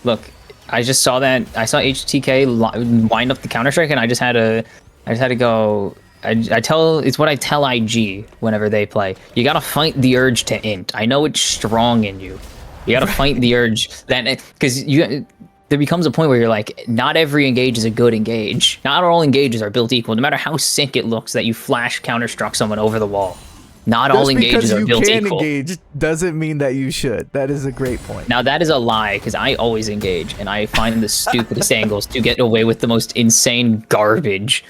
look, I just saw that. I saw HTK wind up the Counter-Strike, and I just had to go. It's what I tell IG whenever they play. You gotta fight the urge to int. I know it's strong in you. You gotta fight the urge because there becomes a point where you're like, not every engage is a good engage. Not all engages are built equal. No matter how sick it looks that you flash counter-struck someone over the wall. Not all engages are built equal. Just because you can engage doesn't mean that you should. That is a great point. Now that is a lie, because I always engage, and I find the stupidest angles to get away with the most insane garbage.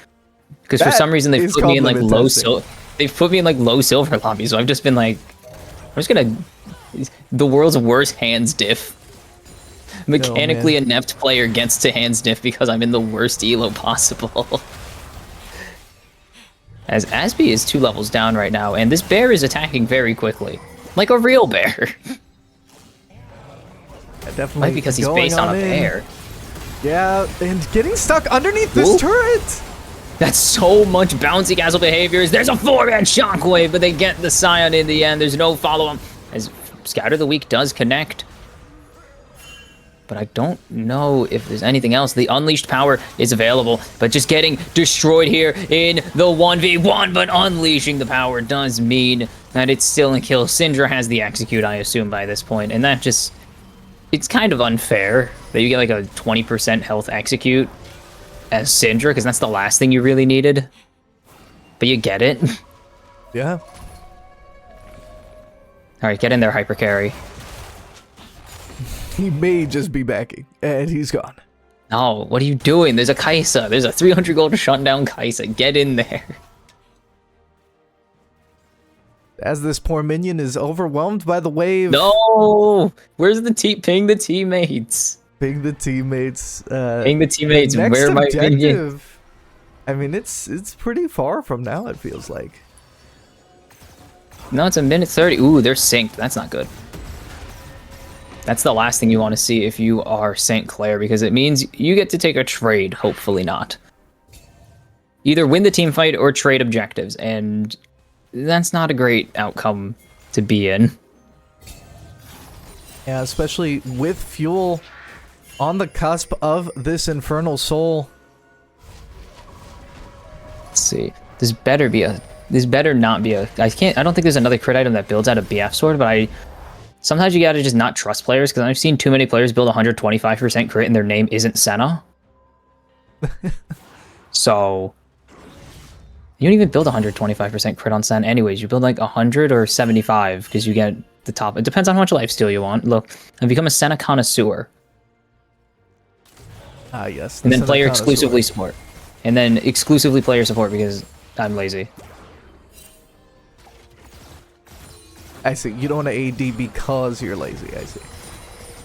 Because for some reason they've put me in like low silver lobbies, so I've just been like, I'm just gonna the world's worst hands diff. Mechanically inept player gets to hands diff because I'm in the worst elo possible. As Asby is 2 levels down right now, and this bear is attacking very quickly, like a real bear. Definitely, like because he's based on a bear. Yeah, and getting stuck underneath this turret. That's so much bouncy castle behaviors. There's a 4-man shockwave, but they get the Scion in the end. There's no follow-up, as Scatter the Weak does connect. But I don't know if there's anything else. The unleashed power is available, but just getting destroyed here in the 1v1. But unleashing the power does mean that it's still a kill. Syndra has the execute, I assume, by this point, and that just... It's kind of unfair that you get like a 20% health execute as Syndra, because that's the last thing you really needed. But you get it. Yeah. Alright, get in there, hyper carry. He may just be backing, and he's gone. No, what are you doing? There's a Kai'Sa. There's a 300 gold to shut down Kai'Sa. Get in there. As this poor minion is overwhelmed by the wave. No! Where's the ping the teammates? Ping the teammates. Ping the teammates. Where am I pinging? I mean, it's pretty far from now, it feels like. No, it's a minute 30. Ooh, they're synced. That's not good. That's the last thing you want to see if you are St. Clair, because it means you get to take a trade, hopefully not. Either win the team fight or trade objectives, and that's not a great outcome to be in. Yeah, especially with Fuel on the cusp of this Infernal Soul. Let's see. This better not be a... I don't think there's another crit item that builds out a BF sword, but sometimes you gotta just not trust players, because I've seen too many players build 125% crit and their name isn't Senna. So, you don't even build 125% crit on Senna anyways. You build like 100 or 75, because you get the top. It depends on how much lifesteal you want. Look, I've become a Senna connoisseur. Ah, yes. And then player exclusively support. And then exclusively player support because I'm lazy. I see. You don't want to AD because you're lazy, I see.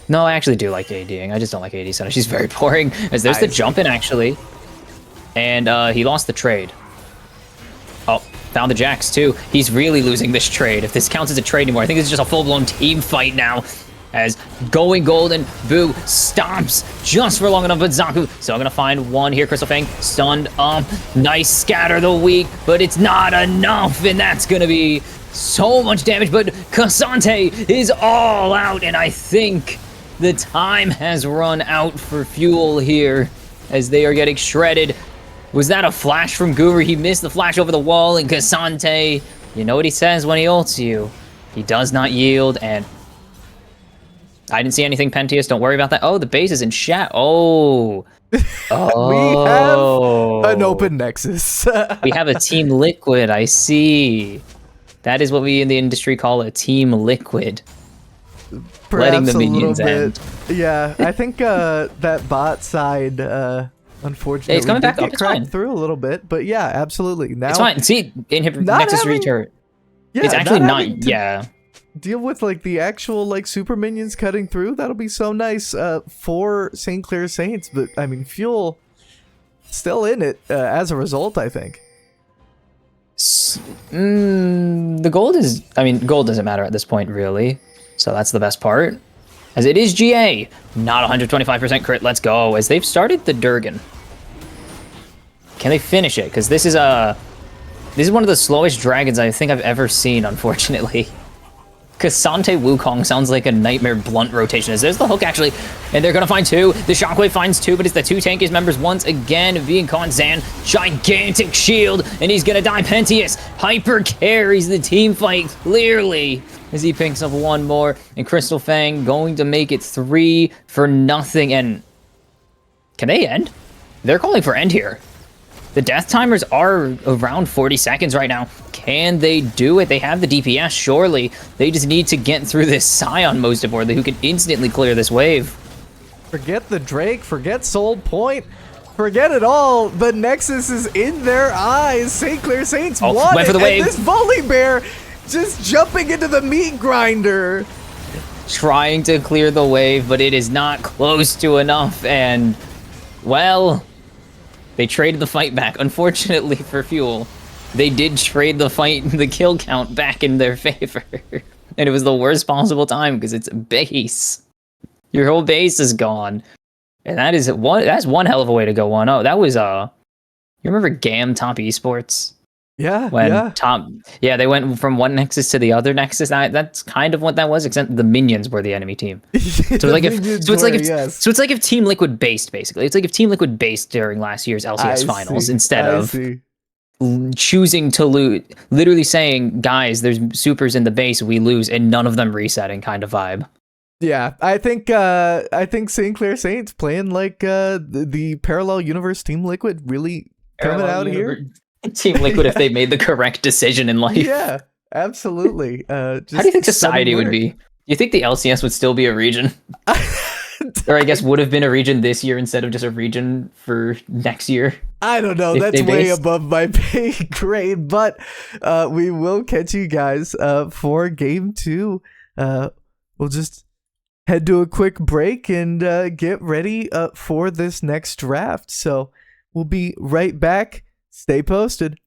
No, I actually do like ADing. I just don't like AD Senna. She's very boring. As there's the jump in, actually. And he lost the trade. Oh, found the Jax, too. He's really losing this trade. If this counts as a trade anymore, I think this is just a full-blown team fight now. As going golden, Boo stomps just for long enough, but Zaku still gonna find one here. Crystal Fang stunned up. Nice scatter the weak, but it's not enough, and that's gonna be so much damage. But Cassante is all out, and I think the time has run out for Fuel here as they are getting shredded. Was that a flash from Guru? He missed the flash over the wall, and Cassante, you know what he says when he ults you. He does not yield, and I didn't see anything, Pentius. Don't worry about that. Oh, the base is in chat. Oh. We have an Oh. open Nexus. We have a Team Liquid, I see. That is what we in the industry call a Team Liquid. Letting the Perhaps a little minions bit. end. Yeah, I think that bot side, unfortunately, Hey, it's coming did back up. get It's cracked fine. through a little bit. But yeah, absolutely. Now It's fine. See, not Nexus having- Return. yeah, It's actually not, having to yeah. deal with like the actual like super minions cutting through. That'll be so nice for St. Clair Saints. But I mean, Fuel still in it as a result, I think. The gold is, I mean, gold doesn't matter at this point, really. So that's the best part. As it is GA, not 125% crit, let's go. As they've started the Durgan. Can they finish it? Because this is one of the slowest dragons I think I've ever seen, unfortunately. Cassante Wukong sounds like a nightmare blunt rotation. As there's the hook, actually, and they're gonna find two. The Shockwave finds two, but it's the two tankiest members once again. Viacon Zan, gigantic shield, and he's gonna die. Pentius hyper carries the team fight clearly as he picks up one more, and Crystal Fang going to make it 3-0. And can they end? They're calling for end here. The death timers are around 40 seconds right now. Can they do it? They have the DPS, surely. They just need to get through this Scion, most importantly, who can instantly clear this wave. Forget the Drake, forget Soul Point, forget it all. The Nexus is in their eyes. St. Clair Saints won went for the it, wave. and this Volley Bear just jumping into the meat grinder. Trying to clear the wave, but it is not close to enough, and, well, they traded the fight back. Unfortunately for Fuel, they did trade the kill count back in their favor. And it was the worst possible time because it's base. Your whole base is gone. And that's one hell of a way to go 1-0. That was you remember GAM Top Esports? Yeah, When yeah. they went from one Nexus to the other Nexus. That's kind of what that was, except the minions were the enemy team. So it's like if Team Liquid based, basically. It's like if Team Liquid based during last year's LCS finals instead of choosing to lose, literally saying, guys, there's supers in the base, we lose, and none of them resetting kind of vibe. Yeah, I think St. Clair Saints playing like the parallel universe Team Liquid really coming out here. Team Liquid if they made the correct decision in life. Yeah, absolutely. How do you think society would be? Do you think the LCS would still be a region? Or I guess would have been a region this year instead of just a region for next year? I don't know. That's way above my pay grade, but we will catch you guys for game 2. We'll just head to a quick break and get ready for this next draft. So we'll be right back. Stay posted.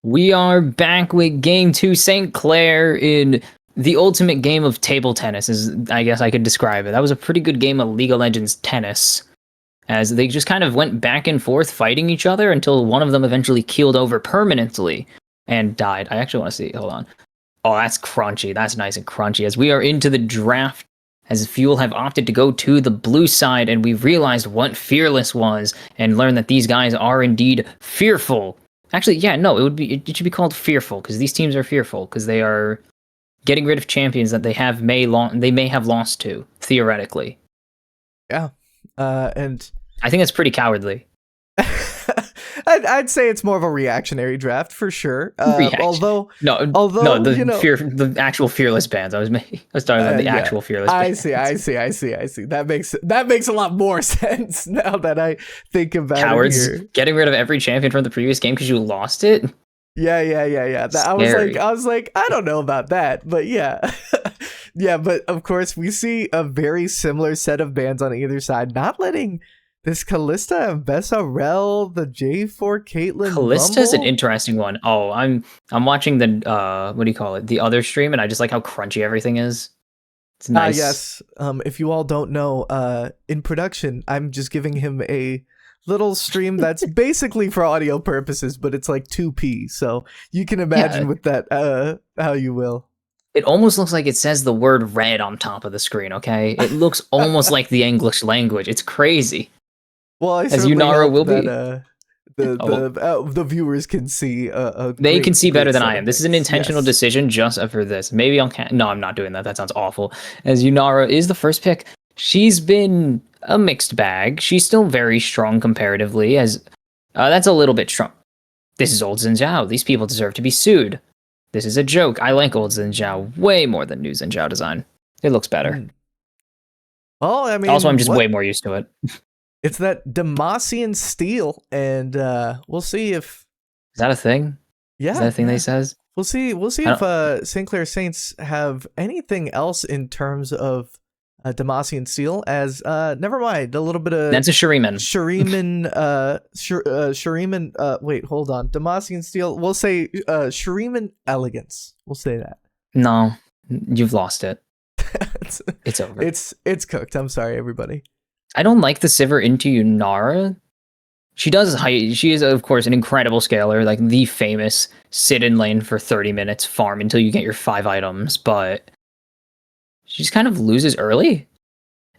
We are back with game 2, St. Clair in the ultimate game of table tennis, as I guess I could describe it. That was a pretty good game of League of Legends tennis, as they just kind of went back and forth fighting each other until one of them eventually keeled over permanently and died. I actually want to see, hold on. Oh, that's crunchy. That's nice and crunchy. As we are into the draft, as Fuel have opted to go to the blue side, and we realized what Fearless was, and learned that these guys are indeed fearful. Actually, yeah, no, it should be called fearful, because these teams are fearful, because they are getting rid of champions that they may have lost to, theoretically. Yeah. And I think that's pretty cowardly. I'd say it's more of a reactionary draft for sure. Although the actual fearless bands. I was talking about the actual fearless bands. I see. That makes a lot more sense now that I think about Cowards it here. Getting rid of every champion from the previous game because you lost it. Yeah. I was like, I don't know about that, but yeah. Yeah, but of course we see a very similar set of bans on either side, not letting this Kalista and Bessarel, the J4 Caitlyn Kalista is an Rumble? interesting one. Oh, I'm watching the what do you call it? The other stream, and I just like how crunchy everything is. It's nice. Yes. If you all don't know, in production, I'm just giving him a little stream that's basically for audio purposes, but it's like 2p, so you can imagine with that how you will. It almost looks like it says the word red on top of the screen, okay? It looks almost like the English language. It's crazy. Well, as Unara will be. The viewers can see. They can see better than I am. This is an intentional decision just for this. Maybe no, I'm not doing that. That sounds awful. As Unara is the first pick, she's been a mixed bag. She's still very strong comparatively. As that's a little bit strong. This is Old Zhao. These people deserve to be sued. This is a joke. I like Old Zhao way more than new Zhao design. It looks better. Well, I mean, also I'm just way more used to it. It's that Demacian steel, and we'll see if is that a thing. Yeah, is that a thing they says? We'll see if St. Clair Saints have anything else in terms of Demacian steel. As never mind, a little bit of that's a Shuriman. Shuriman. Wait, hold on. Demacian steel. We'll say Shuriman elegance. We'll say that. No, you've lost it. It's over. It's cooked. I'm sorry, everybody. I don't like the Sivir into Unara. She is, of course, an incredible scaler, like the famous sit in lane for 30 minutes, farm until you get your 5 items, but she just kind of loses early.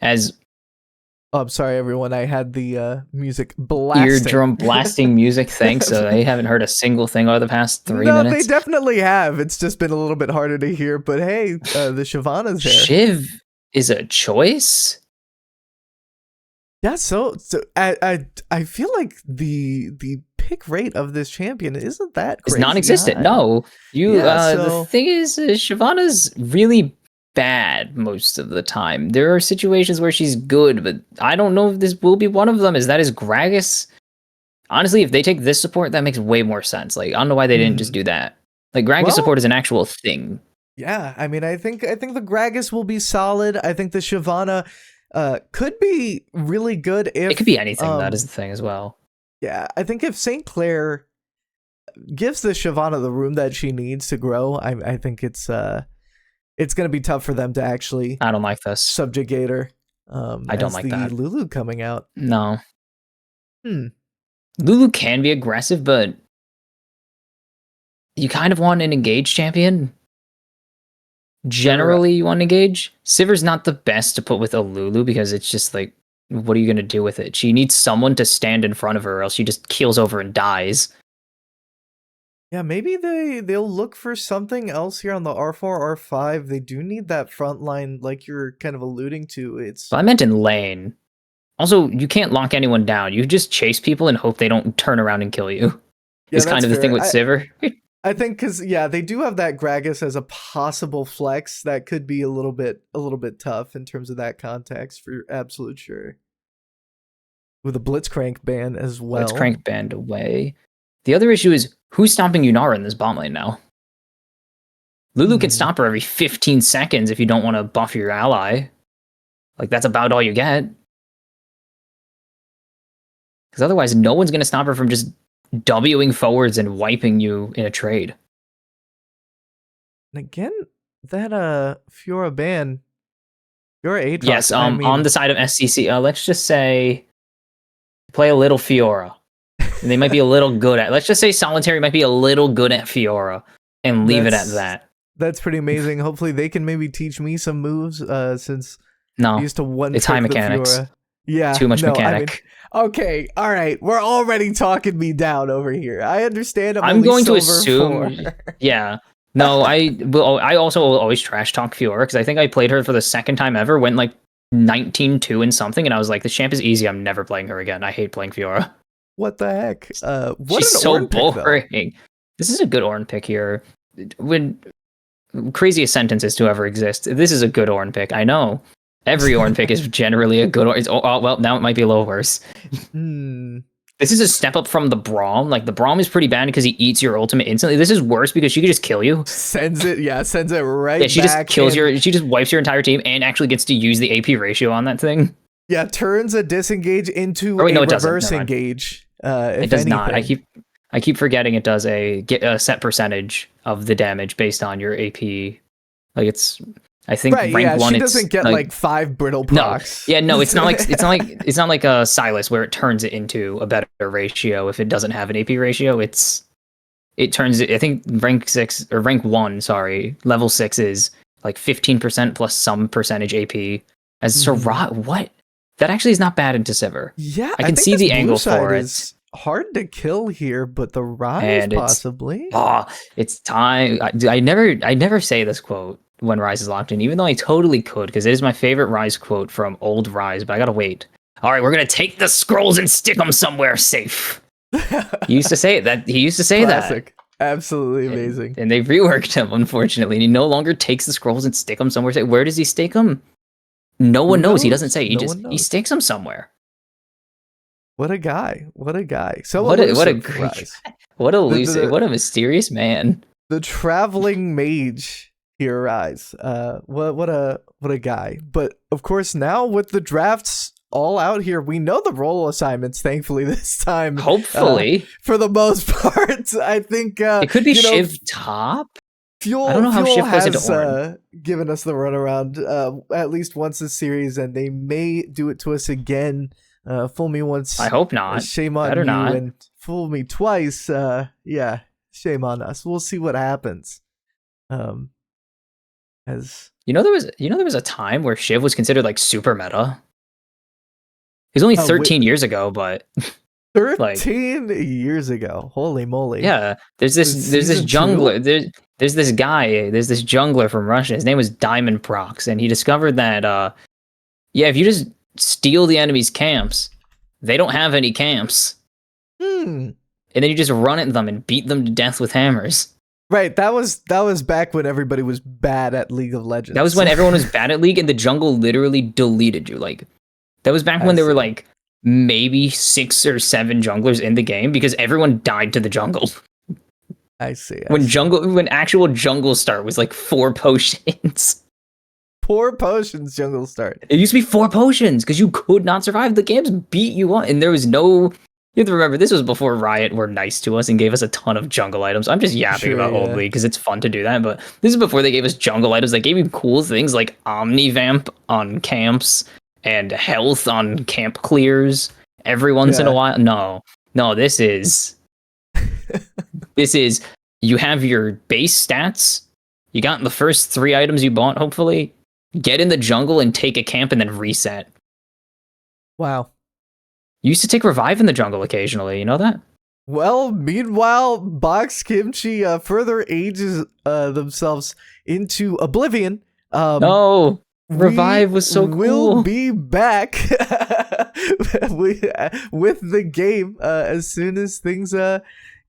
I'm sorry, everyone. I had the music blasting. Eardrum blasting music, thanks. So they haven't heard a single thing over the past 3 minutes. No, they definitely have. It's just been a little bit harder to hear, but hey, the Shyvana's there. Shiv is a choice? Yeah, so I feel like the pick rate of this champion isn't that crazy. It's non-existent. High. No, the thing is, Shyvana's really bad most of the time. There are situations where she's good, but I don't know if this will be one of them. Is Gragas? Honestly, if they take this support, that makes way more sense. Like, I don't know why they didn't just do that. Like, Gragas support is an actual thing. Yeah, I mean, I think the Gragas will be solid. I think the Shyvana could be really good if... It could be anything, that is the thing as well. Yeah, I think if St. Clair gives the Shyvana the room that she needs to grow, I think it's going to be tough for them to actually... I don't like this. ...subjugate her. I don't like that. Lulu coming out. No. Lulu can be aggressive, but you kind of want an engaged champion. Generally, you want to engage. Sivir's not the best to put with a Lulu because it's just like, what are you going to do with it? She needs someone to stand in front of her or else she just keels over and dies. Yeah, maybe they'll look for something else here on the R4, R5. They do need that front line like you're kind of alluding to. I meant in lane. Also, you can't lock anyone down. You just chase people and hope they don't turn around and kill you. Yeah, it's kind of the thing with Sivir. I think because they do have that Gragas as a possible flex that could be a little bit tough in terms of that context for absolute sure. With a Blitzcrank ban as well. Blitzcrank banned away. The other issue is who's stopping Unara in this bot lane now? Lulu can stop her every 15 seconds if you don't want to buff your ally. Like that's about all you get. Because otherwise, no one's going to stop her from just Wing forwards and wiping you in a trade. And again, that Fiora ban, Fiora Aatrox. Yes, I mean, on the side of SCC, let's just say play a little Fiora. And they might be a little good at. Let's just say Solitary might be a little good at Fiora, and leave it at that. That's pretty amazing. Hopefully, they can maybe teach me some moves. Since No, I used to one it's high trick the mechanics. Fiora. Yeah, Too much no, mechanic. I mean, okay, all right. We're already talking me down over here. I understand. I'm going to assume. assume. Yeah. No, I also will always trash talk Fiora because I think I played her for the second time ever, went like 19-2 and something, and I was like, this champ is easy. I'm never playing her again. I hate playing Fiora. What the heck? She's so boring. This is a good Ornn pick here. When craziest sentences to ever exist. This is a good Ornn pick. I know. Every Ornn pick is generally a good Ornn. Well, now it might be a little worse. This is a step up from the Braum. Like, the Braum is pretty bad because he eats your ultimate instantly. This is worse because she could just kill you. Sends it right. Yeah, she just kills she just wipes your entire team and actually gets to use the AP ratio on that thing. Yeah, turns a disengage into a reverse engage. It does not. I keep forgetting it does a set percentage of the damage based on your AP. Like, it's, I think rank 1. She doesn't get like 5 brittle procs. No, yeah, no, it's not like a Silas where it turns it into a better ratio if it doesn't have an AP ratio. It turns it. I think rank 1. Sorry, level 6 is like 15% plus some percentage AP. As Siraj, what? That actually is not bad into Sivir. Yeah, I can see the angle for it. It's hard to kill here, but the Rise possibly. It's time. I never say this quote when Rise is locked in, even though I totally could, because it is my favorite Rise quote from old Rise, but I gotta wait. All right, we're gonna take the scrolls and stick them somewhere safe. He used to say that. He used to say Classic. Absolutely amazing. And they reworked him, unfortunately. And he no longer takes the scrolls and stick them somewhere safe. Where does he stick them? No one knows. He doesn't say. He sticks them somewhere. What a guy! What a guy! So what a mysterious man. The traveling mage here, Rise. What a guy! But of course, now with the drafts all out here, we know the role assignments. Thankfully, this time, hopefully, for the most part, I think it could be Shiv top. Fuel, I don't know how Shiv has given us the runaround at least once this series, and they may do it to us again. Fool me once. I hope not. Shame on you. And fool me twice. Yeah, shame on us. We'll see what happens. As there was a time where Shiv was considered like super meta. It was only 13 years ago, but 13 years ago. Holy moly. Yeah, there's this jungler. There's this guy. There's this jungler from Russia. His name was Diamond Prox, and he discovered that if you just steal the enemy's camps, they don't have any camps. And then you just run at them and beat them to death with hammers. Right, that was back when everybody was bad at League of Legends. That was when everyone was bad at League, and the jungle literally deleted you. Like, that was back when there were like maybe 6 or 7 junglers in the game because everyone died to the jungle. I see. When actual jungle start was like 4 potions. 4 potions jungle start. It used to be 4 potions because you could not survive. The games beat you up, and there was no. You have to remember, this was before Riot were nice to us and gave us a ton of jungle items. I'm just yapping about Old League because it's fun to do that, but this is before they gave us jungle items. They gave you cool things like Omnivamp on camps and health on camp clears every once in a while. No, this is you have your base stats. You got the first 3 items you bought, hopefully. Get in the jungle and take a camp and then reset. Wow. You used to take revive in the jungle occasionally, you know that? Well, meanwhile, Box Kimchi further ages themselves into oblivion. No, revive was so cool. We'll be back with the game as soon as things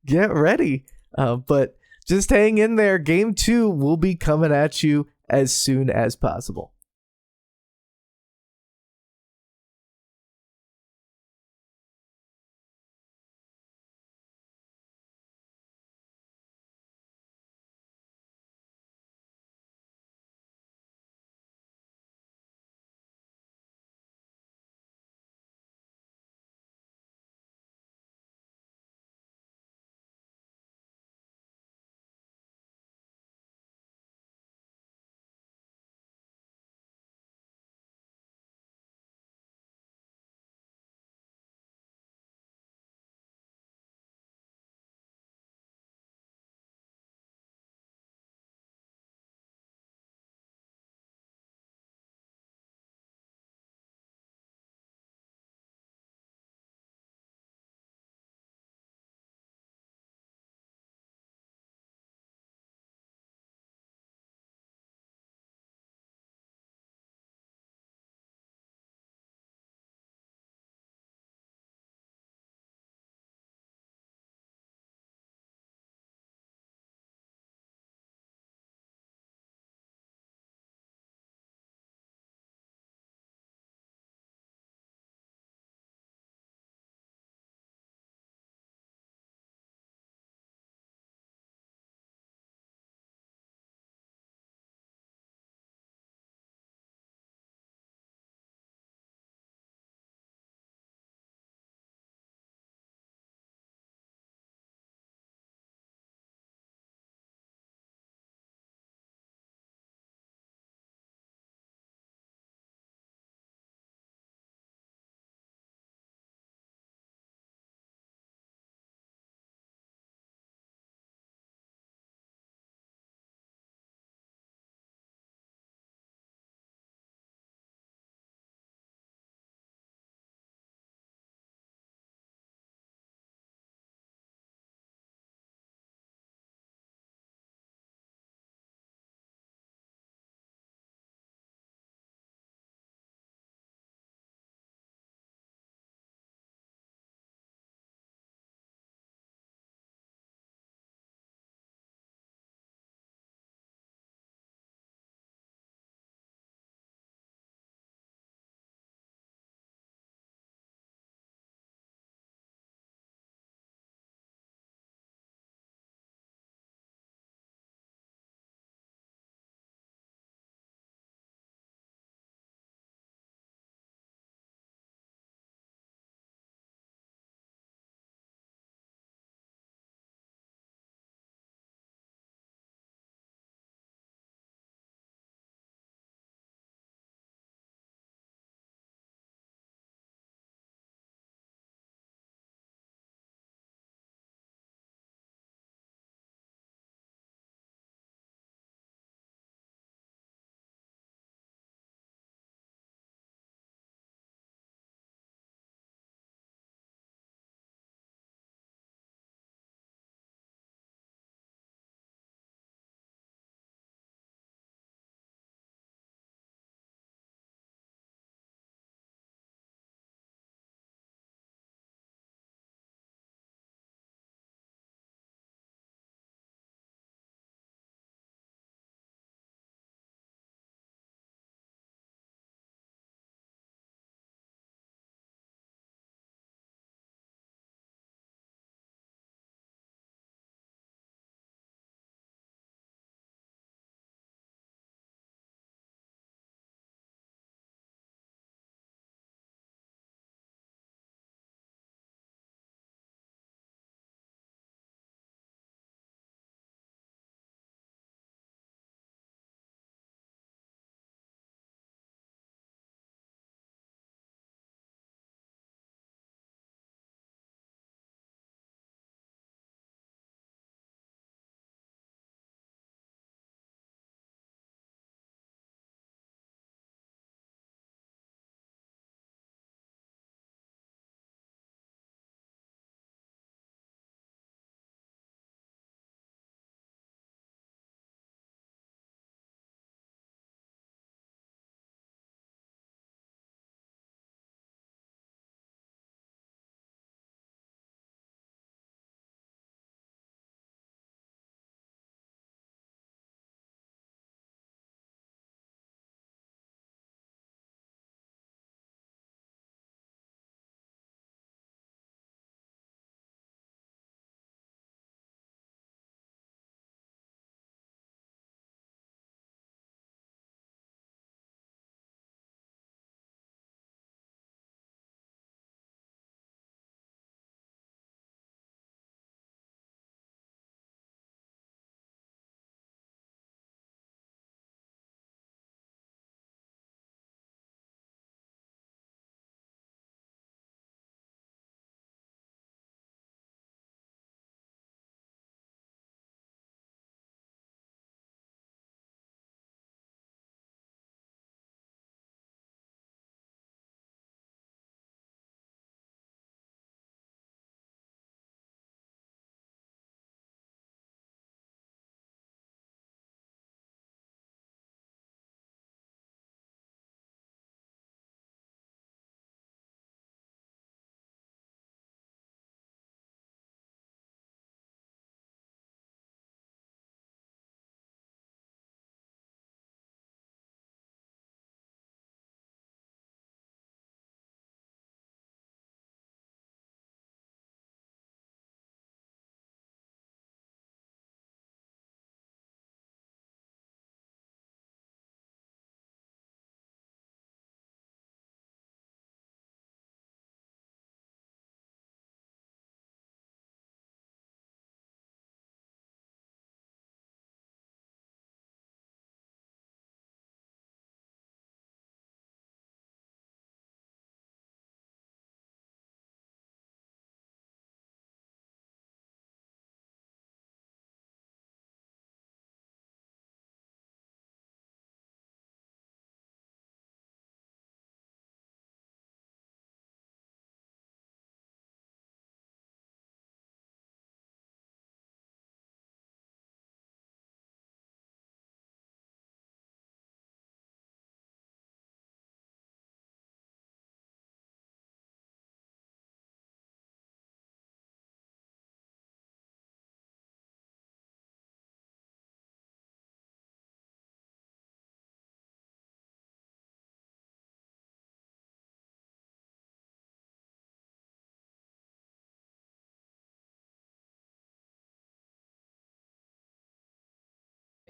get ready. But just hang in there. Game 2 will be coming at you as soon as possible.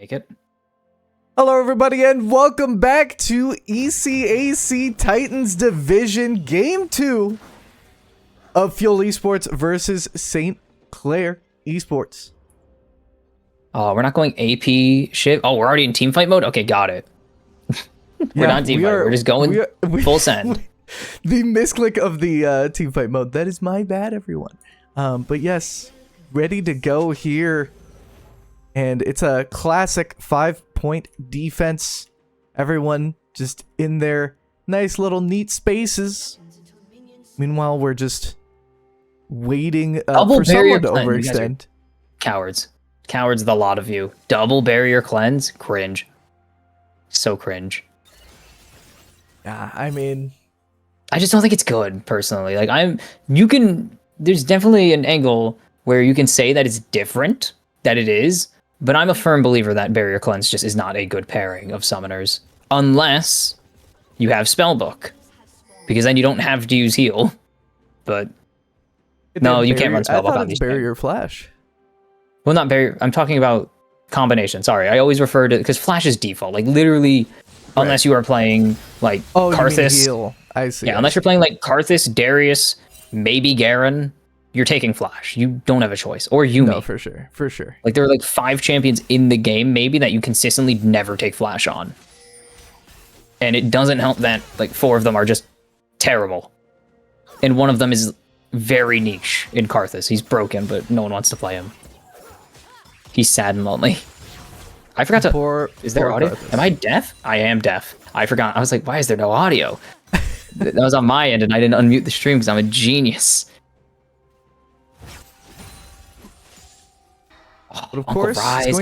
Make it. Hello, everybody, and welcome back to ECAC Titans Division Game 2 of Fuel Esports versus St. Clair Esports. Oh, we're not going AP shit. Oh, we're already in team fight mode? Okay, got it. We're not team fight. We're just going full send. The misclick of the team fight mode. That is my bad, everyone. But yes, ready to go here. And it's a classic 5-point defense. Everyone just in their nice little neat spaces. Meanwhile, we're just waiting for someone to overextend. Cowards. Cowards, the lot of you. Double barrier cleanse? Cringe. So cringe. Yeah, I mean, I just don't think it's good, personally. Like, there's definitely an angle where you can say that it's different, that it is, but I'm a firm believer that barrier cleanse just is not a good pairing of summoners. Unless you have spellbook. Because then you don't have to use heal. But no, you can't run spellbook on these barrier flash. Well, not barrier. I'm talking about combination. Sorry, I always refer to because flash is default. Like literally, unless you are playing like Karthus. You mean heal. I see. Yeah, unless you're playing like Karthus, Darius, maybe Garen, you're taking flash. You don't have a choice. Or Yumi. No, for sure. For sure. Like there are like 5 champions in the game, maybe that you consistently never take flash on. And it doesn't help that like 4 of them are just terrible. And one of them is very niche in Karthus. He's broken, but no one wants to play him. He's sad and lonely. I forgot to... Is there audio? Karthus. Am I deaf? I am deaf. I forgot. I was like, why is there no audio? That was on my end, and I didn't unmute the stream because I'm a genius. But of course, it's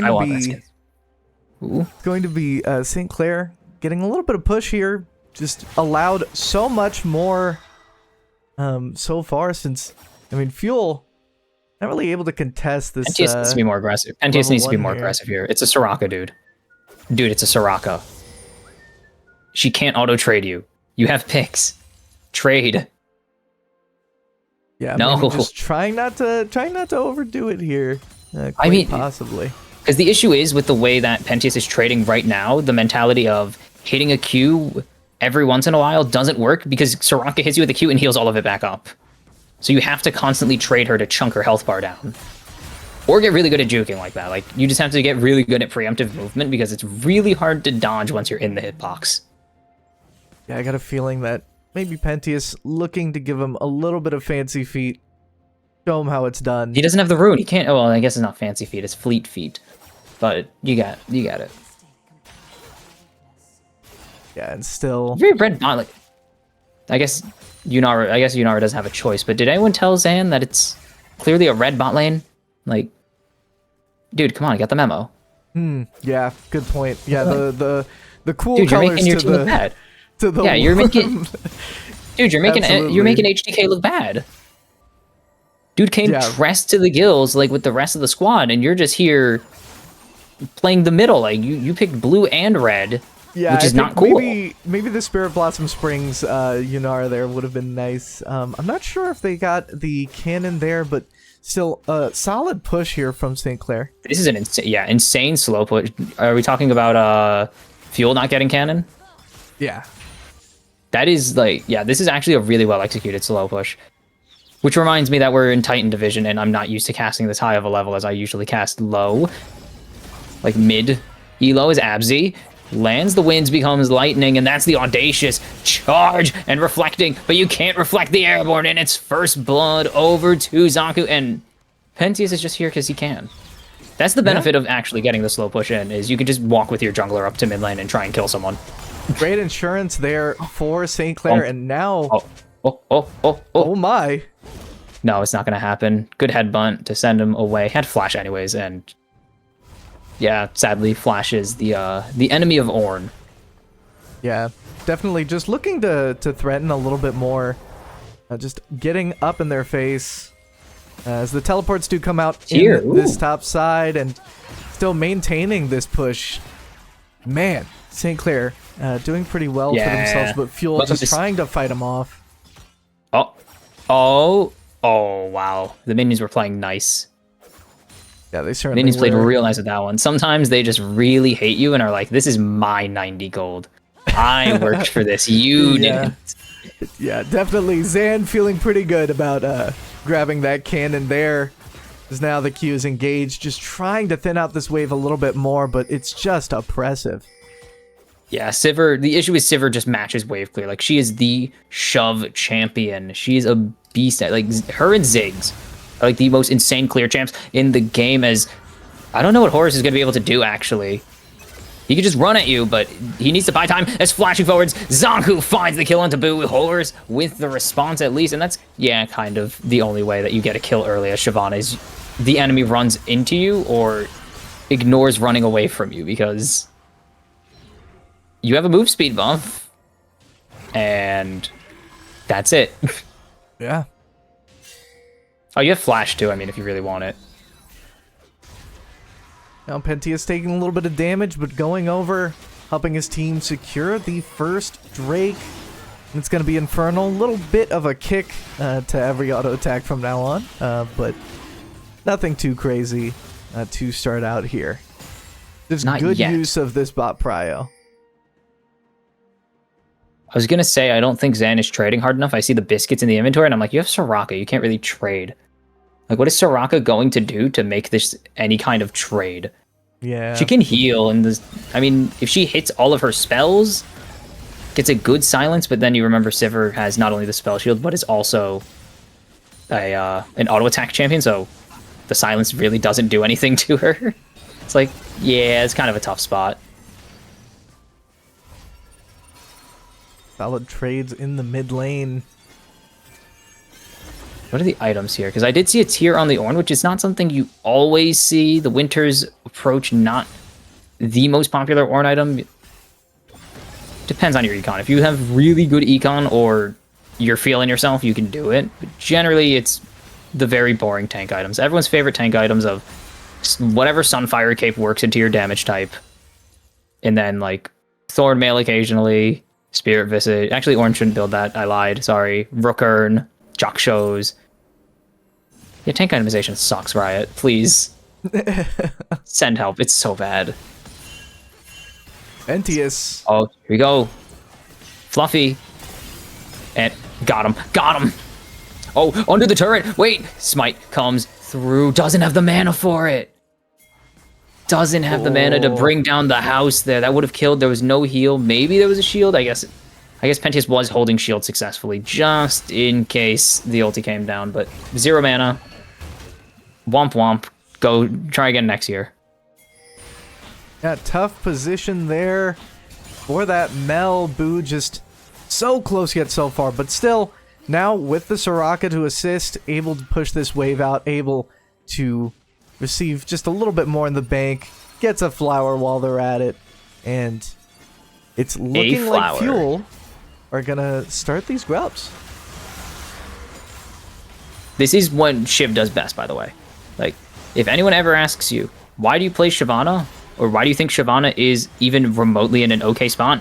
going to be St. Clair getting a little bit of push here. Just allowed so much more so far since... I mean, Fuel... Not really able to contest this. Pentius needs to be more aggressive. Pentius needs to be more aggressive here. It's a Soraka, dude. Dude, it's a Soraka. She can't auto-trade you. You have picks. Trade. Yeah, no. Just trying not to overdo it here. I mean, possibly. Because the issue is with the way that Pentius is trading right now, the mentality of hitting a Q every once in a while doesn't work because Soraka hits you with a Q and heals all of it back up. So you have to constantly trade her to chunk her health bar down. Or get really good at juking like that. Like, you just have to get really good at preemptive movement because it's really hard to dodge once you're in the hitbox. Yeah, I got a feeling that maybe Pentius looking to give him a little bit of fancy feet. Show him how it's done. He doesn't have the rune. He can't... Oh, well, I guess it's not fancy feet. It's fleet feet. But you got it. Yeah, and still... Very red bot, like... I guess Yunara doesn't have a choice, but did anyone tell Zan that it's clearly a red bot lane? Like, dude, come on, you got the memo. Yeah, good point. Yeah, the cool dude, you're colors making your team look bad. Yeah, you're making... Dude, you're making HDK look bad. Dude came dressed to the gills, like, with the rest of the squad, and you're just here playing the middle. Like, you picked blue and red. Yeah, which is not cool. Maybe the Spirit Blossom Springs Yunara there would have been nice. I'm not sure if they got the cannon there, but still a solid push here from St. Clair. This is an insane slow push. Are we talking about Fuel not getting cannon? Yeah. That is like, yeah, this is actually a really well executed slow push. Which reminds me that we're in Titan Division and I'm not used to casting this high of a level as I usually cast low. Like mid elo is Abzy. Lands the winds, becomes lightning, and that's the audacious charge and reflecting, but you can't reflect the airborne, and it's first blood over to Zaku, and Pentius is just here because he can. That's the benefit of actually getting the slow push in, is you can just walk with your jungler up to mid lane and try and kill someone. Great insurance there for St. Clair, and now... Oh my. No, it's not going to happen. Good headbutt to send him away. Had flash anyways, and... Yeah, sadly, Flash is the enemy of Ornn. Yeah, definitely just looking to threaten a little bit more. Just getting up in their face. As the teleports do come out here in this top side and still maintaining this push. Man, St. Clair doing pretty well for themselves, but Fuel just trying to fight them off. Oh, wow. The minions were playing nice. Yeah, they certainly Minions played were. real nice with that one. Sometimes they just really hate you and are like, this is my 90 gold. I worked for this. You didn't. Yeah, definitely. Zan feeling pretty good about grabbing that cannon there. As now the queue is engaged, just trying to thin out this wave a little bit more, but it's just oppressive. Yeah, Sivir, the issue is Sivir just matches wave clear. Like, she is the shove champion. She is a beast. Like, her and Ziggs are like the most insane clear champs in the game. As I don't know what Horus is going to be able to do, actually. He could just run at you, but he needs to buy time. As flashing forwards, Zanku finds the kill onto Boo. Horus with the response at least, and that's, yeah, kind of the only way that you get a kill early as Shyvana is the enemy runs into you or ignores running away from you, because you have a move speed buff, and that's it. Yeah. Oh, you have flash too, I mean, if you really want it. Now Pentia's taking a little bit of damage, but going over, helping his team secure the first Drake. And it's going to be Infernal. A little bit of a kick to every auto attack from now on, but nothing too crazy to start out here. There's Not good yet. use of this bot prio. I was going to say, I don't think Zan is trading hard enough. I see the biscuits in the inventory, and I'm like, you have Soraka. You can't really trade. Like, what is Soraka going to do to make this any kind of trade? Yeah. She can heal, and this, I mean, if she hits all of her spells, gets a good silence, but then you remember Sivir has not only the spell shield, but is also an auto attack champion, so the silence really doesn't do anything to her. It's like, yeah, it's kind of a tough spot. Solid trades in the mid lane. What are the items here? Because I did see a tier on the Ornn, which is not something you always see. The Winter's Approach, not the most popular Ornn item. Depends on your econ. If you have really good econ or you're feeling yourself, you can do it. But generally, it's the very boring tank items. Everyone's favorite tank items of whatever Sunfire Cape works into your damage type. And then, like, Thorn Mail occasionally, Spirit Visage. Actually, Ornn shouldn't build that. I lied. Sorry. Rookern, Jock Shows. Yeah, tank itemization sucks, Riot. Please. Send help. It's so bad. Entius. Oh, here we go. Fluffy. And got him. Got him. Oh, under the turret. Wait. Smite comes through. Doesn't have the mana for it. Doesn't have the mana to bring down the house there. That would have killed. There was no heal. Maybe there was a shield. I guess Pentius was holding shield successfully, just in case the ulti came down. But 0 mana. Womp womp. Go try again next year. Yeah, tough position there for that Mel. Boo just so close yet so far, but still, now with the Soraka to assist, able to push this wave out, able to receive just a little bit more in the bank, gets a flower while they're at it, and it's looking like Fuel are gonna start these grubs. This is what Shiv does best, by the way. Like, if anyone ever asks you, why do you play Shyvana? Or why do you think Shyvana is even remotely in an okay spot?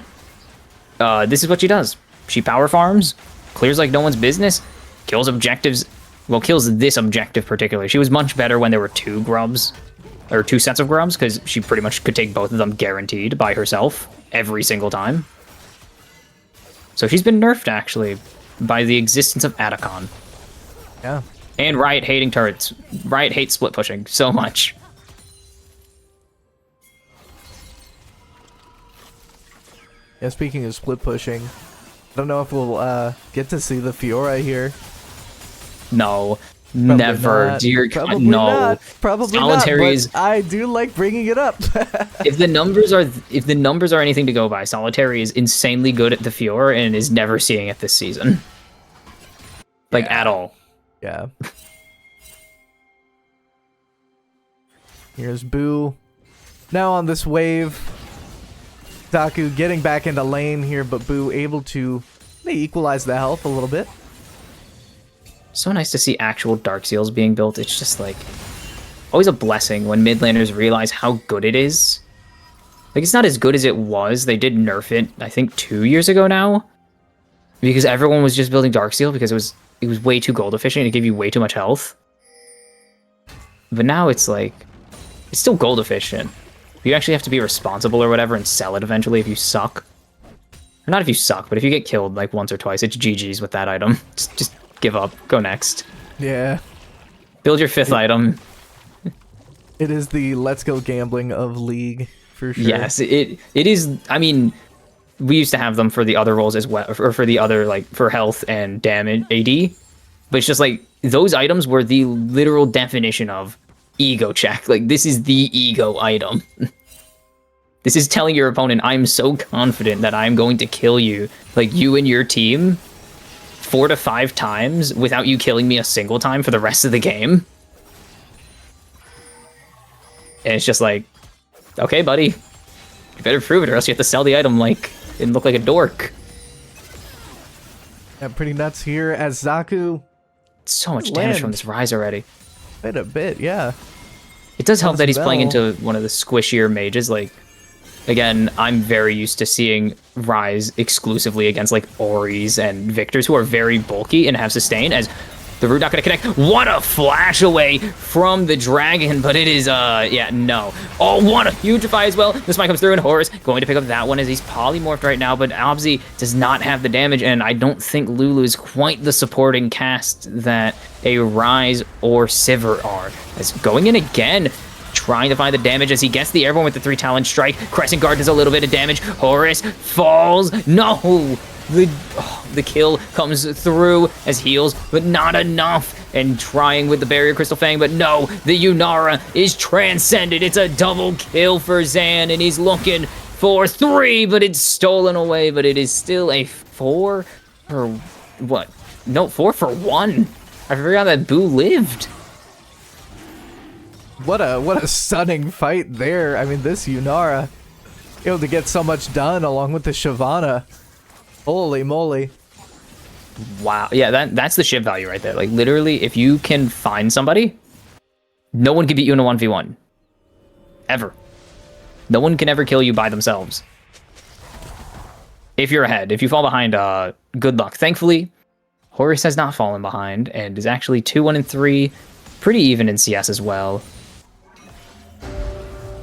This is what she does. She power farms, clears like no one's business, kills objectives. Well, kills this objective particularly. She was much better when there were 2 grubs, or 2 sets of grubs, because she pretty much could take both of them guaranteed by herself every single time. So she's been nerfed, actually, by the existence of Atacon. Yeah. And Riot hating turrets. Riot hates split pushing so much. Yeah, speaking of split pushing, I don't know if we'll get to see the Fiora here. No. Probably Never. not. Dear God, Probably no. not. Probably Solitary not, but I do like bringing it up. If the numbers are anything to go by, Solitary is insanely good at the Fiora and is never seeing it this season. Like, Yeah. at all. Yeah. Here's Boo. Now on this wave. Daku getting back into lane here, but Boo able to equalize the health a little bit. So nice to see actual Dark Seals being built. It's just like always a blessing when mid laners realize how good it is. Like, it's not as good as it was. They did nerf it, I think, 2 years ago now, because everyone was just building Dark Seal because it was way too gold efficient. It gave you way too much health. But now it's like It's still gold efficient. You actually have to be responsible or whatever and sell it eventually if you suck. Or not if you suck, but if you get killed like once or twice, it's GG's with that item. Just give up. Go next. Yeah. Build your 5th item. It is the let's go gambling of League, for sure. Yes, it is. I mean, we used to have them for the other roles as well, or for the other, like, for health and damage, AD. But it's just like, those items were the literal definition of ego check. Like, this is the ego item. This is telling your opponent, I'm so confident that I'm going to kill you, like you and your team, 4 to 5 times without you killing me a single time for the rest of the game. And it's just like, okay, buddy, you better prove it or else you have to sell the item like and look like a dork. Yeah, pretty nuts here as Zaku. So much damage from this Rise already. Quite a bit, yeah. It does help that he's playing into one of the squishier mages. Like, again, I'm very used to seeing Rise exclusively against like Oris and Victors who are very bulky and have sustain, as the root not gonna connect. What a flash away from the dragon, but it is, yeah, no. Oh, what a hugeify as well. This might come through, and Horus going to pick up that one as he's polymorphed right now, but Obzi does not have the damage, and I don't think Lulu is quite the supporting cast that a Rise or Sivir are. As going in again, trying to find the damage as he gets the airborne with the 3 Talon Strike. Crescent Guard does a little bit of damage. Horus falls. No! The kill comes through as heals, but not enough. And trying with the Barrier Crystal Fang, but no, the Yunara is transcended. It's a double kill for Zan, and he's looking for 3, but it's stolen away. But it is still a 4 for what? No, 4 for 1. I forgot that Boo lived. What a stunning fight there. I mean, this Yunara able to get so much done along with the Shyvana. Holy moly. Wow. Yeah, that's the ship value right there. Like, literally, if you can find somebody, no one can beat you in a 1v1. Ever. No one can ever kill you by themselves. If you're ahead. If you fall behind, good luck. Thankfully, Horus has not fallen behind and is actually 2-1-3. Pretty even in CS as well.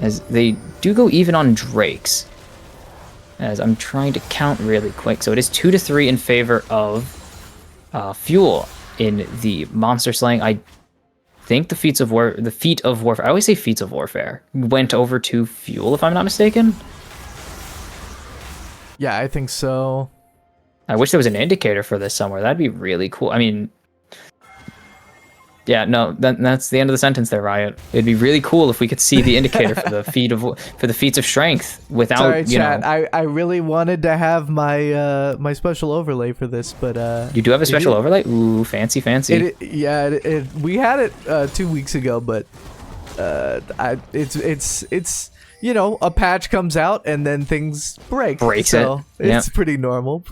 As they do go even on Drakes. As I'm trying to count really quick. So it is 2-3 in favor of Fuel in the monster slaying. I think the feat of warfare. I always say feats of warfare went over to Fuel, if I'm not mistaken. Yeah, I think so. I wish there was an indicator for this somewhere. That'd be really cool. I mean, yeah, no, that's the end of the sentence there, Riot. It'd be really cool if we could see the indicator for the feats of strength without, sorry, chat. I really wanted to have my my special overlay for this, but you do have a special overlay? Ooh, fancy. We had it 2 weeks ago, but it's you know, a patch comes out and then things break. So it's pretty normal.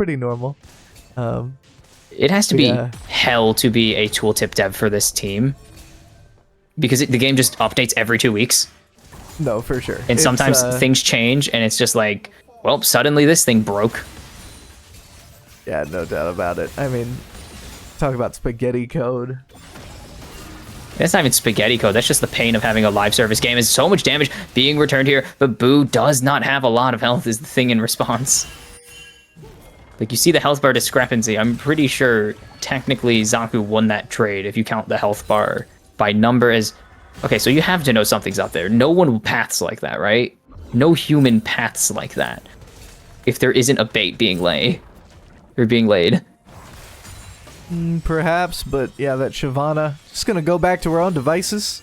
It has to be hell to be a tooltip dev for this team, because the game just updates every 2 weeks. No, for sure. And sometimes things change, and it's just like, well, suddenly this thing broke. Yeah, no doubt about it. I mean, talk about spaghetti code. That's not even spaghetti code. That's just the pain of having a live service game. Is so much damage being returned here, but Boo does not have a lot of health is the thing in response. Like, you see the health bar discrepancy. I'm pretty sure technically Zaku won that trade if you count the health bar by number as... Okay, so you have to know something's up there. No one paths like that, right? No human paths like that. If there isn't a bait being laid. Perhaps, but yeah, that Shyvana just gonna go back to her own devices.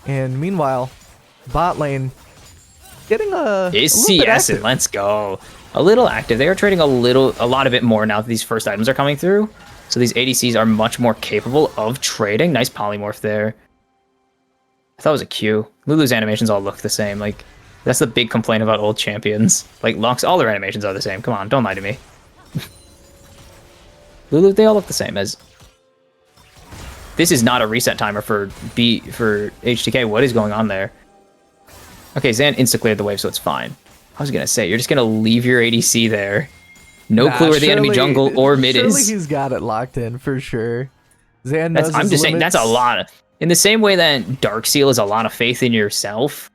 And meanwhile, bot lane getting a CS, and let's go. A little active. They are trading a lot of it more now that these first items are coming through. So these ADCs are much more capable of trading. Nice polymorph there. I thought it was a Q. Lulu's animations all look the same. Like, that's the big complaint about old champions. Like, Lux, all their animations are the same. Come on, don't lie to me. Lulu, they all look the same. As this is not a reset timer for HTK. What is going on there? Okay, Zan insta-cleared the wave, so it's fine. I was gonna say, you're just gonna leave your ADC there. No clue where the enemy jungle or mid is. Surely he's got it locked in for sure. Zan knows I'm just saying, that's a lot. In the same way that Darkseal is a lot of faith in yourself,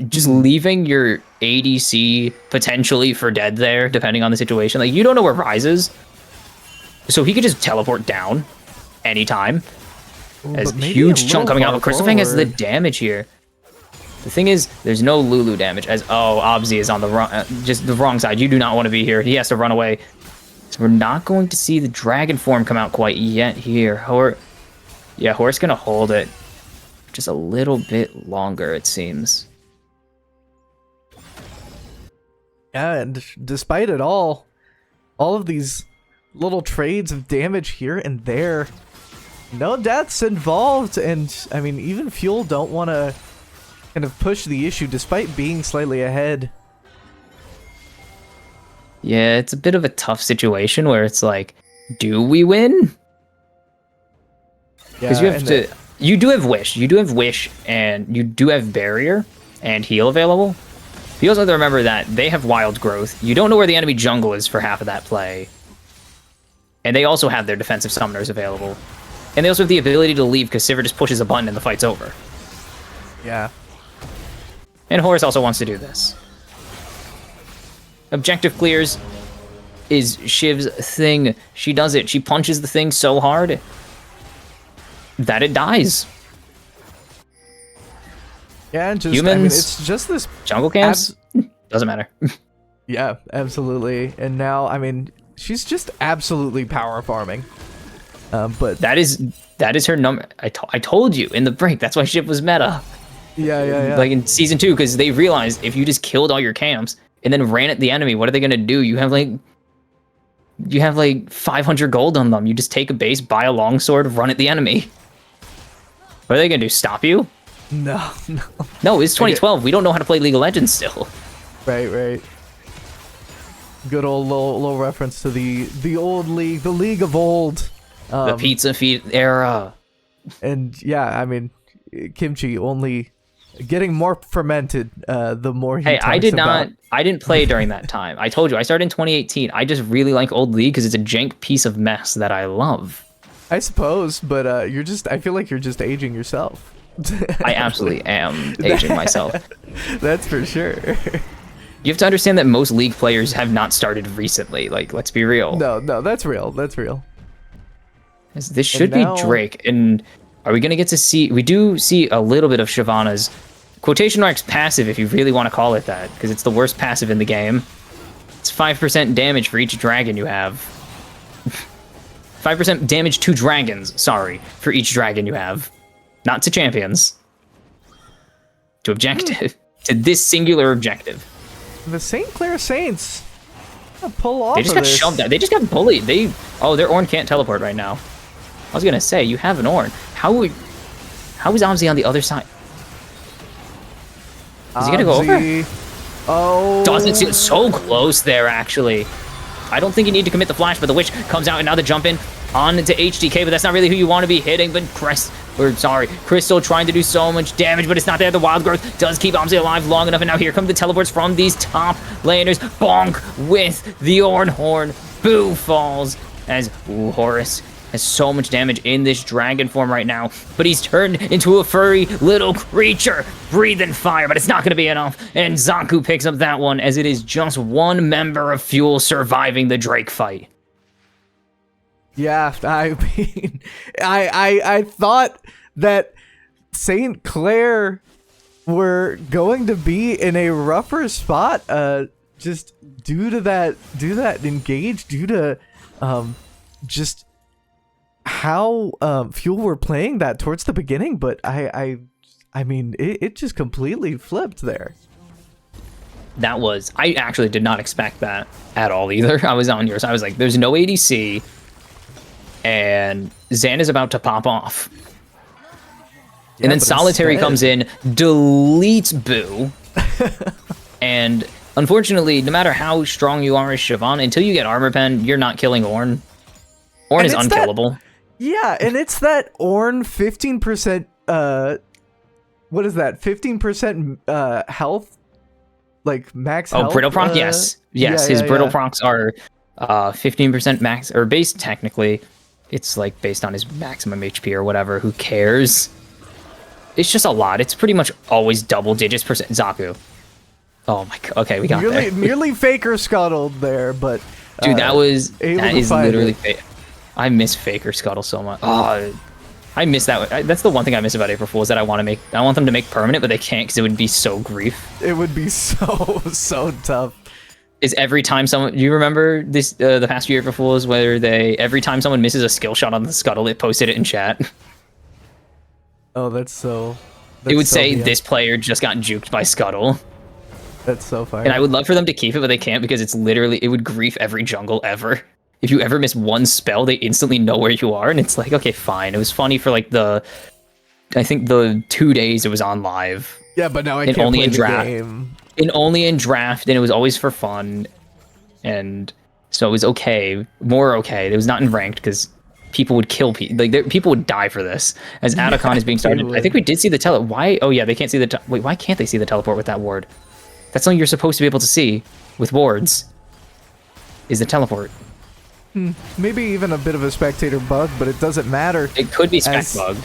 just leaving your ADC potentially for dead there, depending on the situation. Like, you don't know where Ryze is, so he could just teleport down anytime. As a huge chunk coming out, but Christopher has the damage here. The thing is, there's no Lulu damage, as, oh, Obzi is on the wrong, just the wrong side. You do not want to be here. He has to run away. So we're not going to see the dragon form come out quite yet here. Yeah, Horse gonna hold it just a little bit longer, it seems. Yeah, and despite it all of these little trades of damage here and there, no deaths involved, and I mean, even Fuel don't want to kind of push the issue despite being slightly ahead. Yeah, it's a bit of a tough situation where it's like, do we win? Because you have to. You do have Wish, and you do have Barrier and Heal available. You also have to remember that they have Wild Growth. You don't know where the enemy jungle is for half of that play. And they also have their defensive summoners available. And they also have the ability to leave because Sivir just pushes a button and the fight's over. Yeah. And Horus also wants to do this. Objective clears is Shiv's thing. She does it. She punches the thing so hard that it dies. Yeah, and just, humans, I mean, it's just this jungle camps. Doesn't matter. Yeah, absolutely. And now, I mean, she's just absolutely power farming. But that is her number. I told you in the break. That's why Shiv was meta. Yeah. Like in season 2, because they realized if you just killed all your camps and then ran at the enemy, what are they gonna do? You have like 500 gold on them. You just take a base, buy a longsword, run at the enemy. What are they gonna do? Stop you? No. No, it's 2012. We don't know how to play League of Legends still. Right. Good old little reference to the old league, the league of old. The pizza feed era. And yeah, I mean, kimchi only getting more fermented the more he talks I about. I didn't play during that time. I told you, I started in 2018. I just really like old League because it's a jank piece of mess that I love. I suppose, but I feel like you're just aging yourself. I absolutely am aging myself. That's for sure. You have to understand that most League players have not started recently. Like, let's be real. No, that's real. This should be Drake. And are we going to get to see... We do see a little bit of Shyvana's quotation marks passive, if you really want to call it that, because it's the worst passive in the game. It's 5% damage for each dragon you have. 5% damage to dragons, sorry, for each dragon you have. Not to champions. To objective. To this singular objective. The St. Clair Saints pull off. They just got shoved out. They just got bullied. Their Ornn can't teleport right now. I was gonna say, you have an Ornn. How is Omzi on the other side? Is he gonna go over? Oh. Doesn't see it. So close there, actually. I don't think you need to commit the flash, but the Witch comes out and now the jump in on into HDK, but that's not really who you want to be hitting. But Crystal trying to do so much damage, but it's not there. The Wild Growth does keep Omzi alive long enough, and now here come the teleports from these top laners. Bonk with the Ornn Horn. Boo falls as Horus has so much damage in this dragon form right now, but he's turned into a furry little creature, breathing fire, but it's not going to be enough, and Zaku picks up that one as it is just one member of Fuel surviving the Drake fight. Yeah, I mean, I thought that St. Clair were going to be in a rougher spot, just due to that engage, due to just how Fuel were playing that towards the beginning, but I mean, it just completely flipped there. I actually did not expect that at all either. I was on yours. I was like, there's no ADC, and Zan is about to pop off. Yeah, and then Solitary comes in, deletes Boo, and unfortunately, no matter how strong you are as Shyvana, until you get Armor Pen, you're not killing Ornn. Ornn is unkillable. Yeah, and it's that Ornn 15%, what is that? 15% health? Like max health? Oh, brittle proc? Yes, his brittle procs are 15% max, or base technically. it's like based on his maximum HP or whatever. Who cares? It's just a lot. It's pretty much always double digits percent. Zaku. Oh my god. Okay, we got there. Nearly Faker scuttled there, but dude, that is literally. I miss Faker scuttle so much. Oh, I miss that. That's the one thing I miss about April Fools that I want them to make permanent, but they can't because it would be so grief. It would be so tough. Is every time someone, you remember this the past few April Fools where every time someone misses a skill shot on the scuttle, it posted it in chat. Oh, that's it would say this player just got juked by scuttle. That's so funny. And I would love for them to keep it, but they can't because it would grief every jungle ever. If you ever miss one spell, they instantly know where you are, and it's like, okay, fine. It was funny for like I think the 2 days it was on live. Yeah, but now I can't play the game. And only in draft, and it was always for fun, and so it was okay, more okay. It was not in ranked because people would kill people, like people would die for this. As Adacon is being started, I think we did see the teleport. Why? Oh yeah, they can't see wait. Why can't they see the teleport with that ward? That's something you're supposed to be able to see with wards. Is the teleport? Maybe even a bit of a spectator bug, but it doesn't matter. It could be spec bug.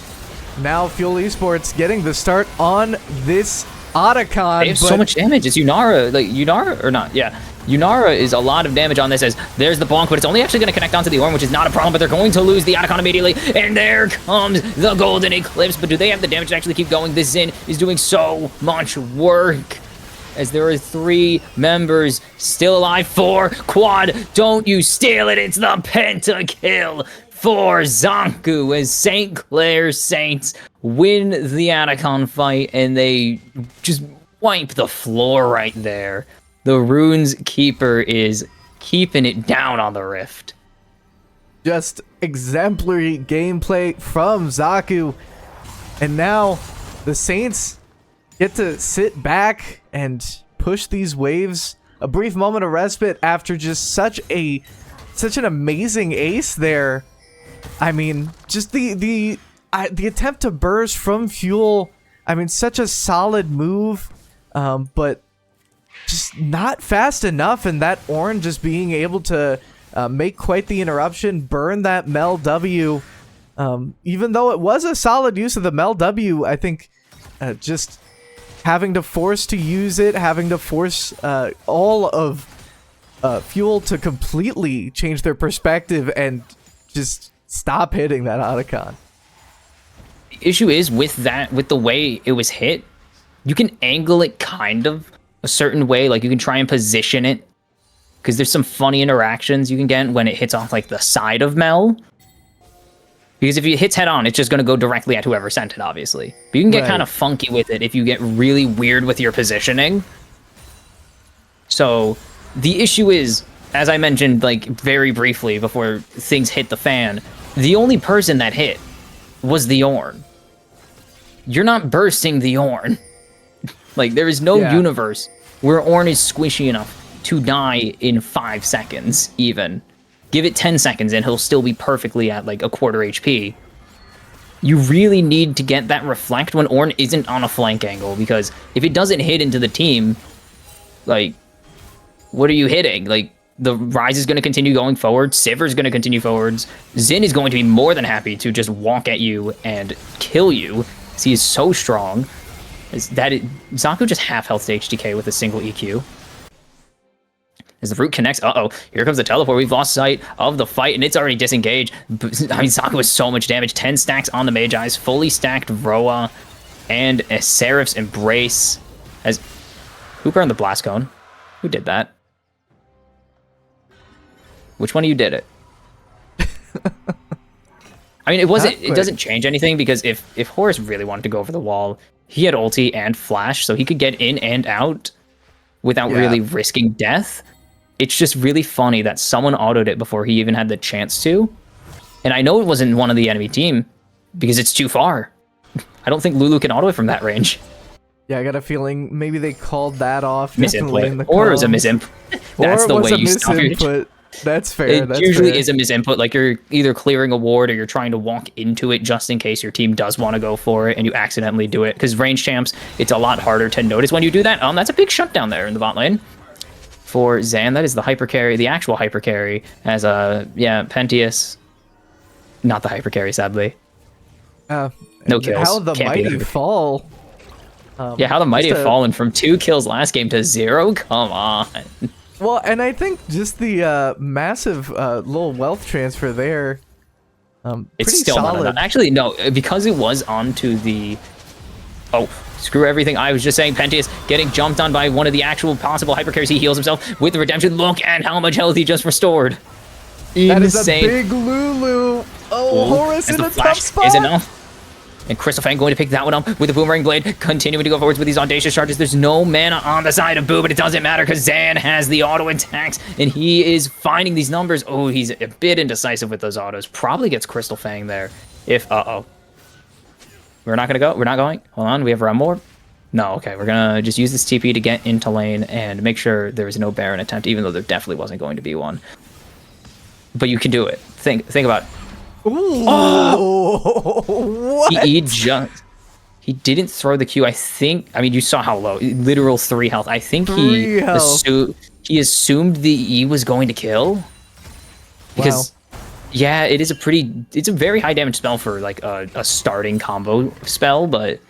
Now Fuel Esports getting the start on this Otacon. They have so much damage. It's Yunara, Yunara or not? Yeah, Yunara is a lot of damage on this. As there's the bonk, but it's only actually going to connect onto the Ornn, which is not a problem. But they're going to lose the Otacon immediately, and there comes the Golden Eclipse. But do they have the damage to actually keep going? This Xin is doing so much work. As there are 3 members still alive. 4 quad. Don't you steal it. It's the pentakill for Zaku as St. Clair Saints win the Otacon fight, and they just wipe the floor right there. The Runes Keeper is keeping it down on the Rift. Just exemplary gameplay from Zaku. And now the Saints get to sit back and push these waves. A brief moment of respite after just such an amazing ace there. I mean, just the attempt to burst from Fuel. I mean, such a solid move, but just not fast enough. And that Ornn just being able to make quite the interruption, burn that Mel W. Even though it was a solid use of the Mel W, I think just having to force to use it, having to force all of Fuel to completely change their perspective and just stop hitting that Otacon. The issue is with the way it was hit, you can angle it kind of a certain way. Like you can try and position it because there's some funny interactions you can get when it hits off like the side of Mel. Because if it hits head on, it's just going to go directly at whoever sent it, obviously. But you can get kind of funky with it if you get really weird with your positioning. So the issue is, as I mentioned like very briefly before things hit the fan, the only person that hit was the Ornn. You're not bursting the Ornn. Like there is no universe where Ornn is squishy enough to die in 5 seconds even. Give it 10 seconds and he'll still be perfectly at like a quarter HP. You really need to get that reflect when Ornn isn't on a flank angle, because if it doesn't hit into the team, like, what are you hitting? Like, the Ryze is going to continue going forward, Sivir is going to continue forwards, Xin is going to be more than happy to just walk at you and kill you, because he is so strong. Zaku just half health to HDK with a single EQ. As the root connects, here comes the teleport. We've lost sight of the fight, and it's already disengaged. I mean, Zaku has so much damage. 10 stacks on the Magi's, fully stacked Roa, and a Seraph's Embrace. As who burned the Blast Cone? Who did that? Which one of you did it? I mean, it doesn't change anything, because if Horus really wanted to go over the wall, he had ulti and flash, so he could get in and out without really risking death. It's just really funny that someone autoed it before he even had the chance to. And I know it wasn't one of the enemy team, because it's too far. I don't think Lulu can auto it from that range. Yeah, I got a feeling maybe they called that off. Misinput. Or it was a misimp. That's the way you stop your... That's fair. It usually is a misinput. Like you're either clearing a ward or you're trying to walk into it just in case your team does want to go for it and you accidentally do it. Because range champs, it's a lot harder to notice when you do that. That's a big shutdown there in the bot lane. For Zan, that is the hyper carry, the actual hyper carry, as Pentius Not the hyper carry, sadly. No kills. How the Can't be mighty the- fall. Yeah, how the mighty just have fallen from 2 kills last game to 0? Come on. Well, and I think just the massive little wealth transfer there. It's Pretty still solid. not enough. Actually, no, because it was onto the... Oh, screw everything. I was just saying Pentius getting jumped on by one of the actual possible hyper carries. He heals himself with the redemption. Look at how much health he just restored. That is a Insane. big Lulu. Oh, Horus As in the a flash tough spot. is enough. And Crystal Fang going to pick that one up with the Boomerang Blade, continuing to go forwards with these audacious charges. There's no mana on the side of Boo, but it doesn't matter because Zan has the auto attacks, and he is finding these numbers. Oh, he's a bit indecisive with those autos. Probably gets Crystal Fang there. If, uh-oh. We're not going to go? We're not going? Hold on, we have Run More? No, okay, we're going to just use this TP to get into lane and make sure there is no Baron attempt, even though there definitely wasn't going to be one. But you can do it. Think about it. Ooh, What? He didn't throw the Q. I mean, you saw how low. Literal 3 health. I think he assumed the E was going to kill. Because, yeah, it's a very high damage spell for, like, a starting combo spell, but...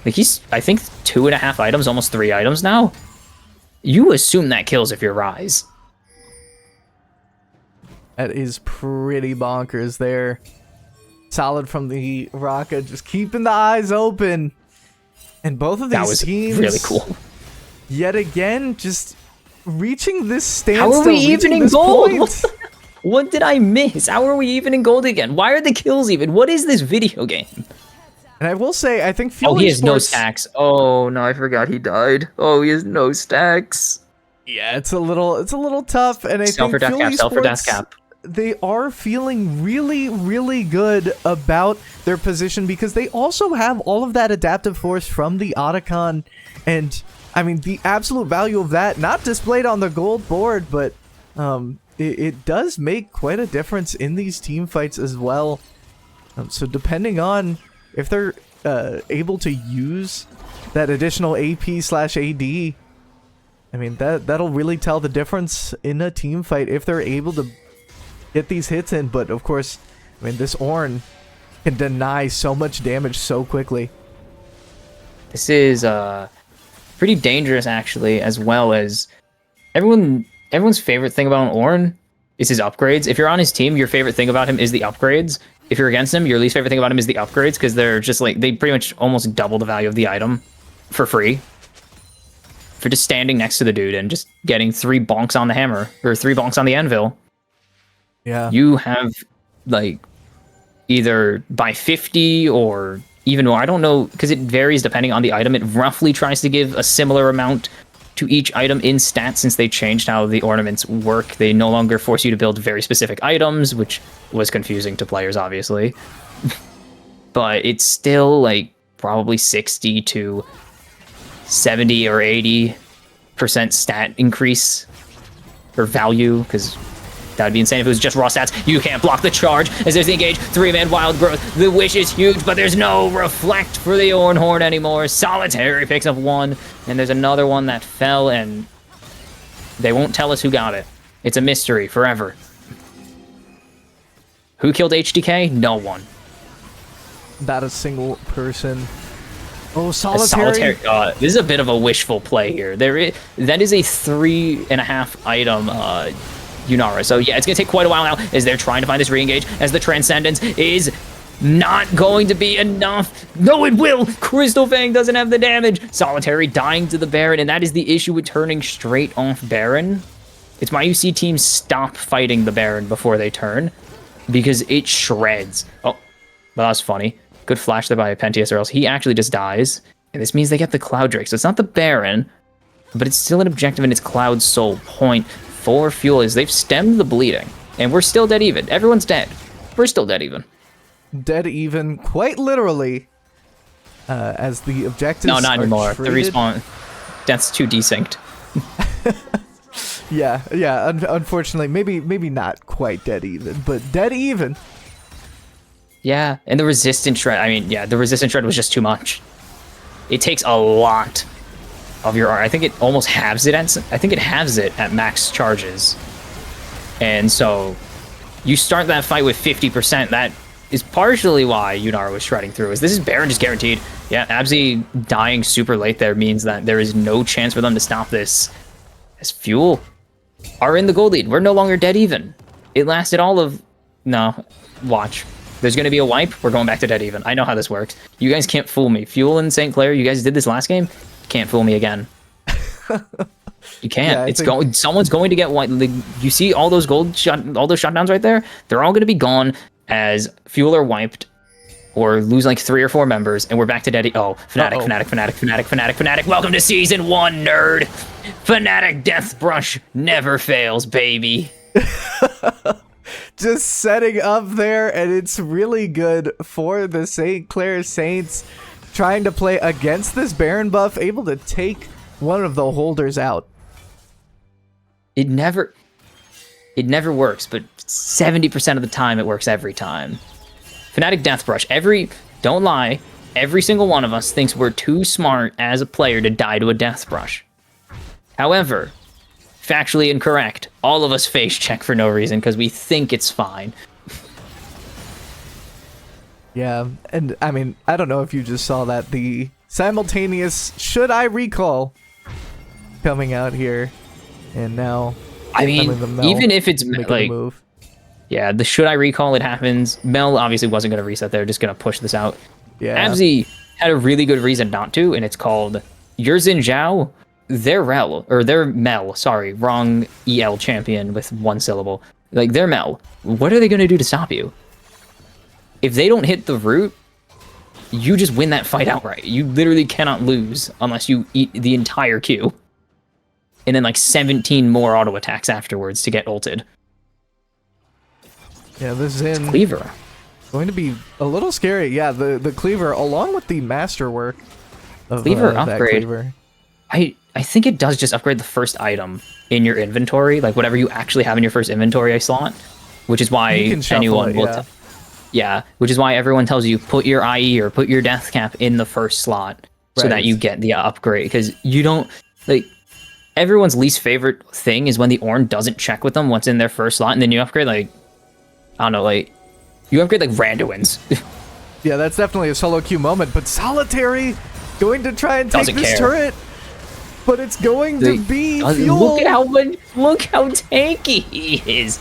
Like, he's, I think, 2.5 items, almost 3 items now. You assume that kills if you're Rise. That is pretty bonkers there. Solid from the Rocket, just keeping the eyes open. And both of these teams... really cool. Yet again, just reaching this standstill. How are we even in gold? Point. What did I miss? How are we even in gold again? Why are the kills even? What is this video game? And I will say, I think Fuel he has no Esports- stacks. Oh, no, I forgot he died. Oh, he has no stacks. Yeah, it's a little tough, and I think Fuel Esports, they are feeling really, really good about their position because they also have all of that adaptive force from the Otacon, and I mean the absolute value of that, not displayed on the gold board, but it does make quite a difference in these team fights as well. So depending on if they're able to use that additional AP/AD, I mean that'll really tell the difference in a team fight if they're able to get these hits in. But of course, I mean this Ornn can deny so much damage so quickly. This is pretty dangerous actually, as well as everyone's favorite thing about an Ornn is his upgrades. If you're on his team, your favorite thing about him is the upgrades. If you're against him, your least favorite thing about him is the upgrades, because they're just like, they pretty much almost double the value of the item for free. For just standing next to the dude and just getting 3 bonks on the hammer, or 3 bonks on the anvil. Yeah. You have, like, either by 50 or even more. I don't know, because it varies depending on the item. It roughly tries to give a similar amount to each item in stats since they changed how the ornaments work. They no longer force you to build very specific items, which was confusing to players, obviously. But it's still, like, probably 60 to 70 or 80% stat increase or value, because that'd be insane if it was just raw stats. You can't block the charge as there's the engage. 3-man wild growth. The wish is huge, but there's no reflect for the Ornn Horde anymore. Solitary picks up 1, and there's another one that fell, and they won't tell us who got it. It's a mystery forever. Who killed HDK? No one. Not a single person. Oh, Solitary. This is a bit of a wishful play here. That is a 3.5 item Yunara. So yeah, it's going to take quite a while now as they're trying to find this re-engage, as the Transcendence is not going to be enough. No, it will! Crystal Fang doesn't have the damage. Solitary dying to the Baron, and that is the issue with turning straight off Baron. It's why you see teams stop fighting the Baron before they turn, because it shreds. Oh, well, that was funny. Good flash there by Pentius, or else he actually just dies. And this means they get the Cloud Drake. So it's not the Baron, but it's still an objective, and it's Cloud's sole point for Fuel is they've stemmed the bleeding. And we're still dead even. Everyone's dead. We're still dead even. Dead even, quite literally, as the objectives No, not anymore. traded. The respawn, that's too desynced. Yeah. Unfortunately, maybe not quite dead even, but dead even. Yeah, and the resistance shred. I mean, yeah, the resistance shred was just too much. It takes a lot of your R. I think it almost halves it. I think it halves it at max charges, and so you start that fight with 50%. That is partially why Yunara was shredding through. This is Baron just guaranteed. Yeah, Abzi dying super late there means that there is no chance for them to stop this. As Fuel are in the gold lead. We're no longer dead even. It lasted all of... No, watch. There's going to be a wipe. We're going back to dead even. I know how this works. You guys can't fool me. Fuel and St. Clair, you guys did this last game. You can't fool me again. You can't. Yeah, someone's going to get one. Like, you see all those all those shutdowns right there? They're all going to be gone as Fuel are wiped or lose like 3 or 4 members, and we're back to dead. Oh, Fnatic, Fnatic. Welcome to season 1, nerd. Fnatic Death Brush never fails, baby. Just setting up there, and it's really good for the St. Clair Saints trying to play against this Baron buff, able to take one of the holders out. It never works, but 70% of the time it works every time. Fnatic Deathbrush, don't lie, every single one of us thinks we're too smart as a player to die to a Deathbrush. However, factually incorrect, all of us face check for no reason because we think it's fine. Yeah, and I mean, I don't know if you just saw that, the simultaneous should I recall coming out here, and now I mean, even if it's like move. Yeah, the should I recall it happens. Mel obviously wasn't going to reset. They're just going to push this out. Yeah. Abzi had a really good reason not to, and it's called Yurzin Zhao, their Mel, sorry, wrong EL champion with 1 syllable. Like, their Mel. What are they going to do to stop you? If they don't hit the root, you just win that fight outright. You literally cannot lose unless you eat the entire queue. And then like 17 more auto attacks afterwards to get ulted. Yeah, this is in Cleaver. Going to be a little scary. Yeah, the Cleaver, along with the masterwork of Cleaver that upgrade. Cleaver. I think it does just upgrade the first item in your inventory, like whatever you actually have in your first inventory slot, which is why anyone will... Yeah, which is why everyone tells you put your IE or put your death cap in the first slot so that you get the upgrade, because you don't... like. Everyone's least favorite thing is when the Ornn doesn't check with them once in their first slot, and then you upgrade, like, I don't know, like, you upgrade, like, Randuin's. Yeah, that's definitely a solo queue moment, but Solitary going to try and take this turret, but it's going to be Fuel. Look how tanky he is.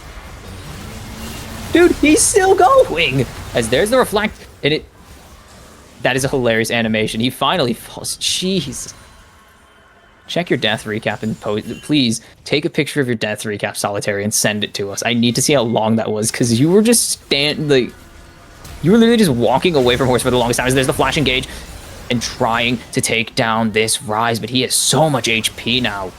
Dude, he's still going. As there's the reflect, and that is a hilarious animation. He finally falls. Jeez. Check your death recap and please take a picture of your death recap, Solitary, and send it to us. I need to see how long that was, because you were just you were literally just walking away from Horse for the longest time. There's the flash engage and trying to take down this Ryze, but he has so much HP now.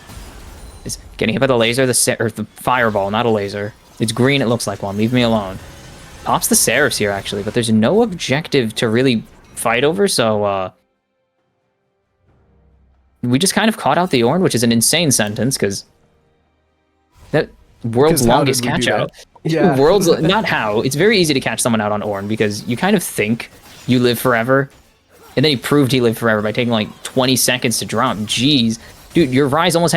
Is getting hit by the laser, or the fireball, not a laser. It's green, it looks like one. Leave me alone. Pops the Seraphs here, actually, but there's no objective to really fight over, so, we just kind of caught out the Ornn, which is an insane sentence, because that world's longest catch out. Yeah. Not how. It's very easy to catch someone out on Ornn, because you kind of think you live forever, and then he proved he lived forever by taking like 20 seconds to drop. Jeez. Dude, your Ryze almost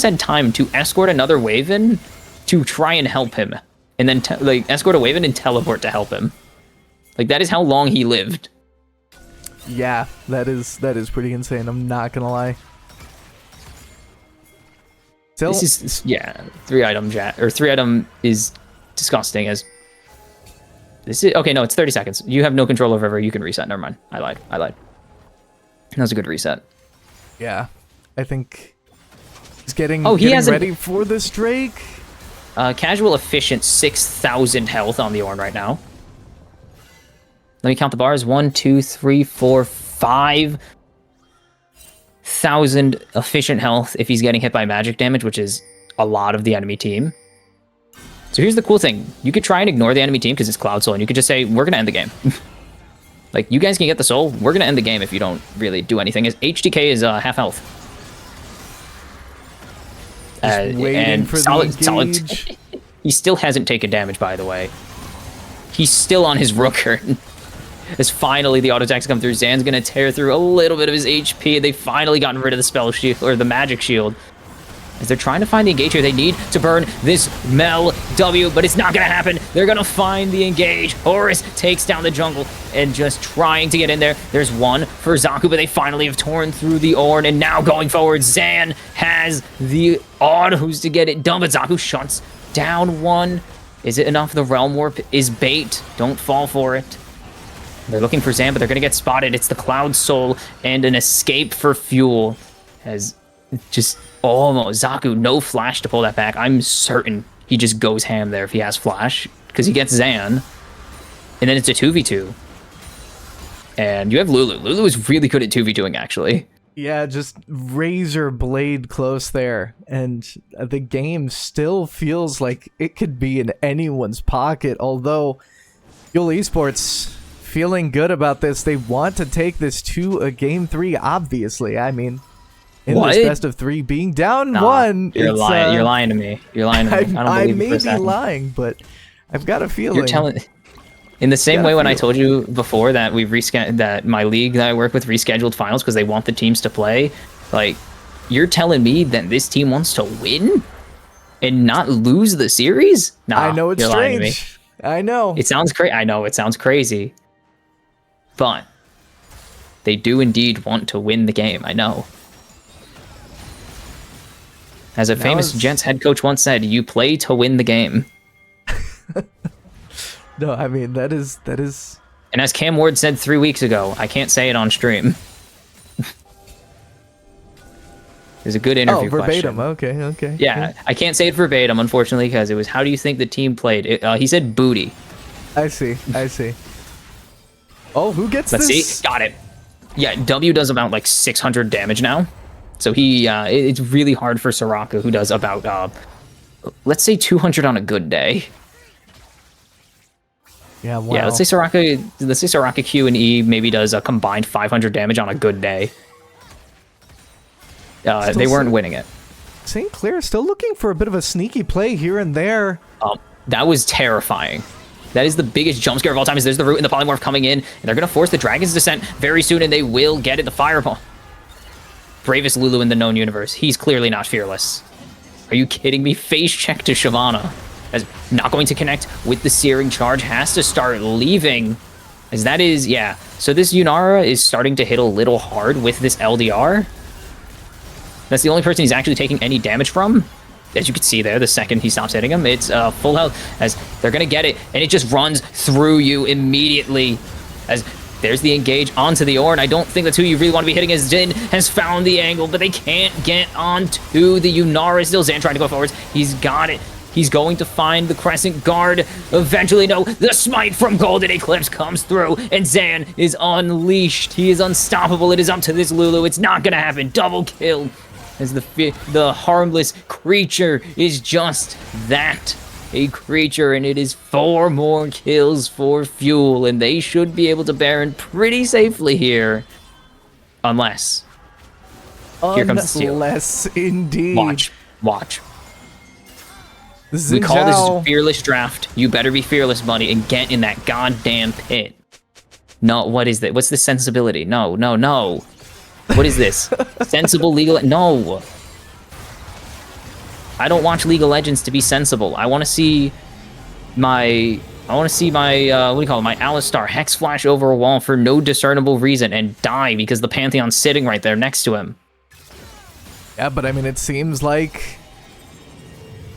had time to escort another wave in to try and help him, and then escort a wave in and teleport to help him. Like, that is how long he lived. Yeah, that is pretty insane. I'm not gonna lie. Still, this is 3 item is disgusting. As this is okay. No, it's 30 seconds. You have no control over ever. You can reset. Never mind. I lied. That was a good reset. Yeah, I think he's getting ready for this Drake. Casual efficient 6,000 health on the Ornn right now. Let me count the bars. 1, 2, 3, 4, 5,000 efficient health if he's getting hit by magic damage, which is a lot of the enemy team. So here's the cool thing. You could try and ignore the enemy team because it's Cloud Soul, and you could just say, we're going to end the game. Like, you guys can get the soul. We're going to end the game if you don't really do anything. His HDK is half health. Waiting for the engage. He still hasn't taken damage, by the way. He's still on his Rooker. As finally the auto attacks come through, Zan's gonna tear through a little bit of his HP. They've finally gotten rid of the spell shield, or the magic shield. As they're trying to find the engage here, they need to burn this Mel W, but it's not going to happen. They're going to find the engage. Horus takes down the jungle and just trying to get in there. There's one for Zaku, but they finally have torn through the Ornn, and now going forward, Zan has the odd who's to get it done, but Zaku shuts down one. Is it enough? The Realm Warp is bait. Don't fall for it. They're looking for Zan, but they're going to get spotted. It's the Cloud Soul and an escape for fuel. As just almost Zaku, no flash to pull that back. I'm certain he just goes ham there if he has flash, because he gets Zan. And then it's a 2v2. And you have Lulu. Lulu is really good at 2v2ing, actually. Yeah, just razor blade close there. And the game still feels like it could be in anyone's pocket, although Fuel Esports feeling good about this. They want to take this to a game 3, obviously. I mean, in this best of 3, being down 1. You're lying. You're lying to me. You're lying to me. I don't believe it for a second. I may be lying, but I've got a feeling. You're telling. In the same way when I told you before that we've that my league that I work with rescheduled finals because they want the teams to play, like, you're telling me that this team wants to win and not lose the series? Nah, I know it's strange. I know. It sounds crazy. I know it sounds crazy. But they do indeed want to win the game. I know. As a famous Jets head coach once said, you play to win the game. No, I mean, that is... And as Cam Ward said 3 weeks ago, I can't say it on stream. There's a good interview verbatim. question. Okay. Yeah, I can't say it verbatim, unfortunately, because it was, how do you think the team played? He said booty. I see. Oh, who gets Let's this? see. Got it. Yeah, W does about like 600 damage now. So it's really hard for Soraka, who does about, let's say 200 on a good day. Yeah, wow. Yeah, let's say Soraka Q and E maybe does a combined 500 damage on a good day. They weren't winning it. St. Clair still looking for a bit of a sneaky play here and there. That was terrifying. That is the biggest jump scare of all time. There's the root and the polymorph coming in, and they're going to force the Dragon's Descent very soon, and they will get it. The Fireball. Bravest Lulu in the known universe. He's clearly not fearless. Are you kidding me? Phase check to Shyvana. As not going to connect with the Searing Charge. Has to start leaving. As that is, yeah. So this Yunara is starting to hit a little hard with this LDR. That's the only person he's actually taking any damage from. As you can see there, the second he stops hitting him, it's full health. As they're going to get it, and it just runs through you immediately. As there's the engage onto the Ornn. I don't think that's who you really want to be hitting, as Jin has found the angle, but they can't get onto the Yunara. Still Zan trying to go forwards. He's got it. He's going to find the Crescent Guard. Eventually, no, the Smite from Golden Eclipse comes through, and Zan is unleashed. He is unstoppable. It is up to this Lulu. It's not going to happen. Double kill. As the harmless creature is just that, a creature, and it is 4 more kills for Fuel, and they should be able to Baron pretty safely here. Unless. Here comes the steal. Unless, indeed. Watch. We call this Fearless Draft. You better be fearless, buddy, and get in that goddamn pit. No, what is that? What's the sensibility? No. What is this? Sensible legal... No. I don't watch League of Legends to be sensible. I want to see my... what do you call it? My Alistar Hex Flash over a wall for no discernible reason and die because the Pantheon's sitting right there next to him. Yeah, but I mean, it seems like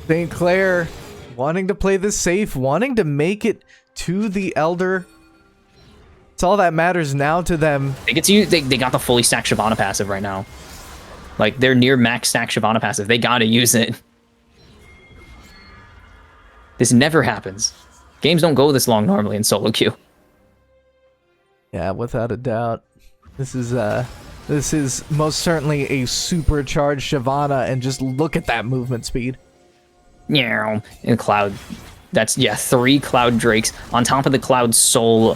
St. Clair wanting to play this safe, wanting to make it to the Elder. It's all that matters now to them. They got the fully stacked Shyvana passive right now. Like, they're near max stack Shyvana passive. They gotta use it. This never happens. Games don't go this long normally in solo queue. Yeah, without a doubt. This is most certainly a supercharged Shyvana, and just look at that movement speed. Yeah, in Cloud. That's, 3 Cloud Drakes on top of the Cloud Soul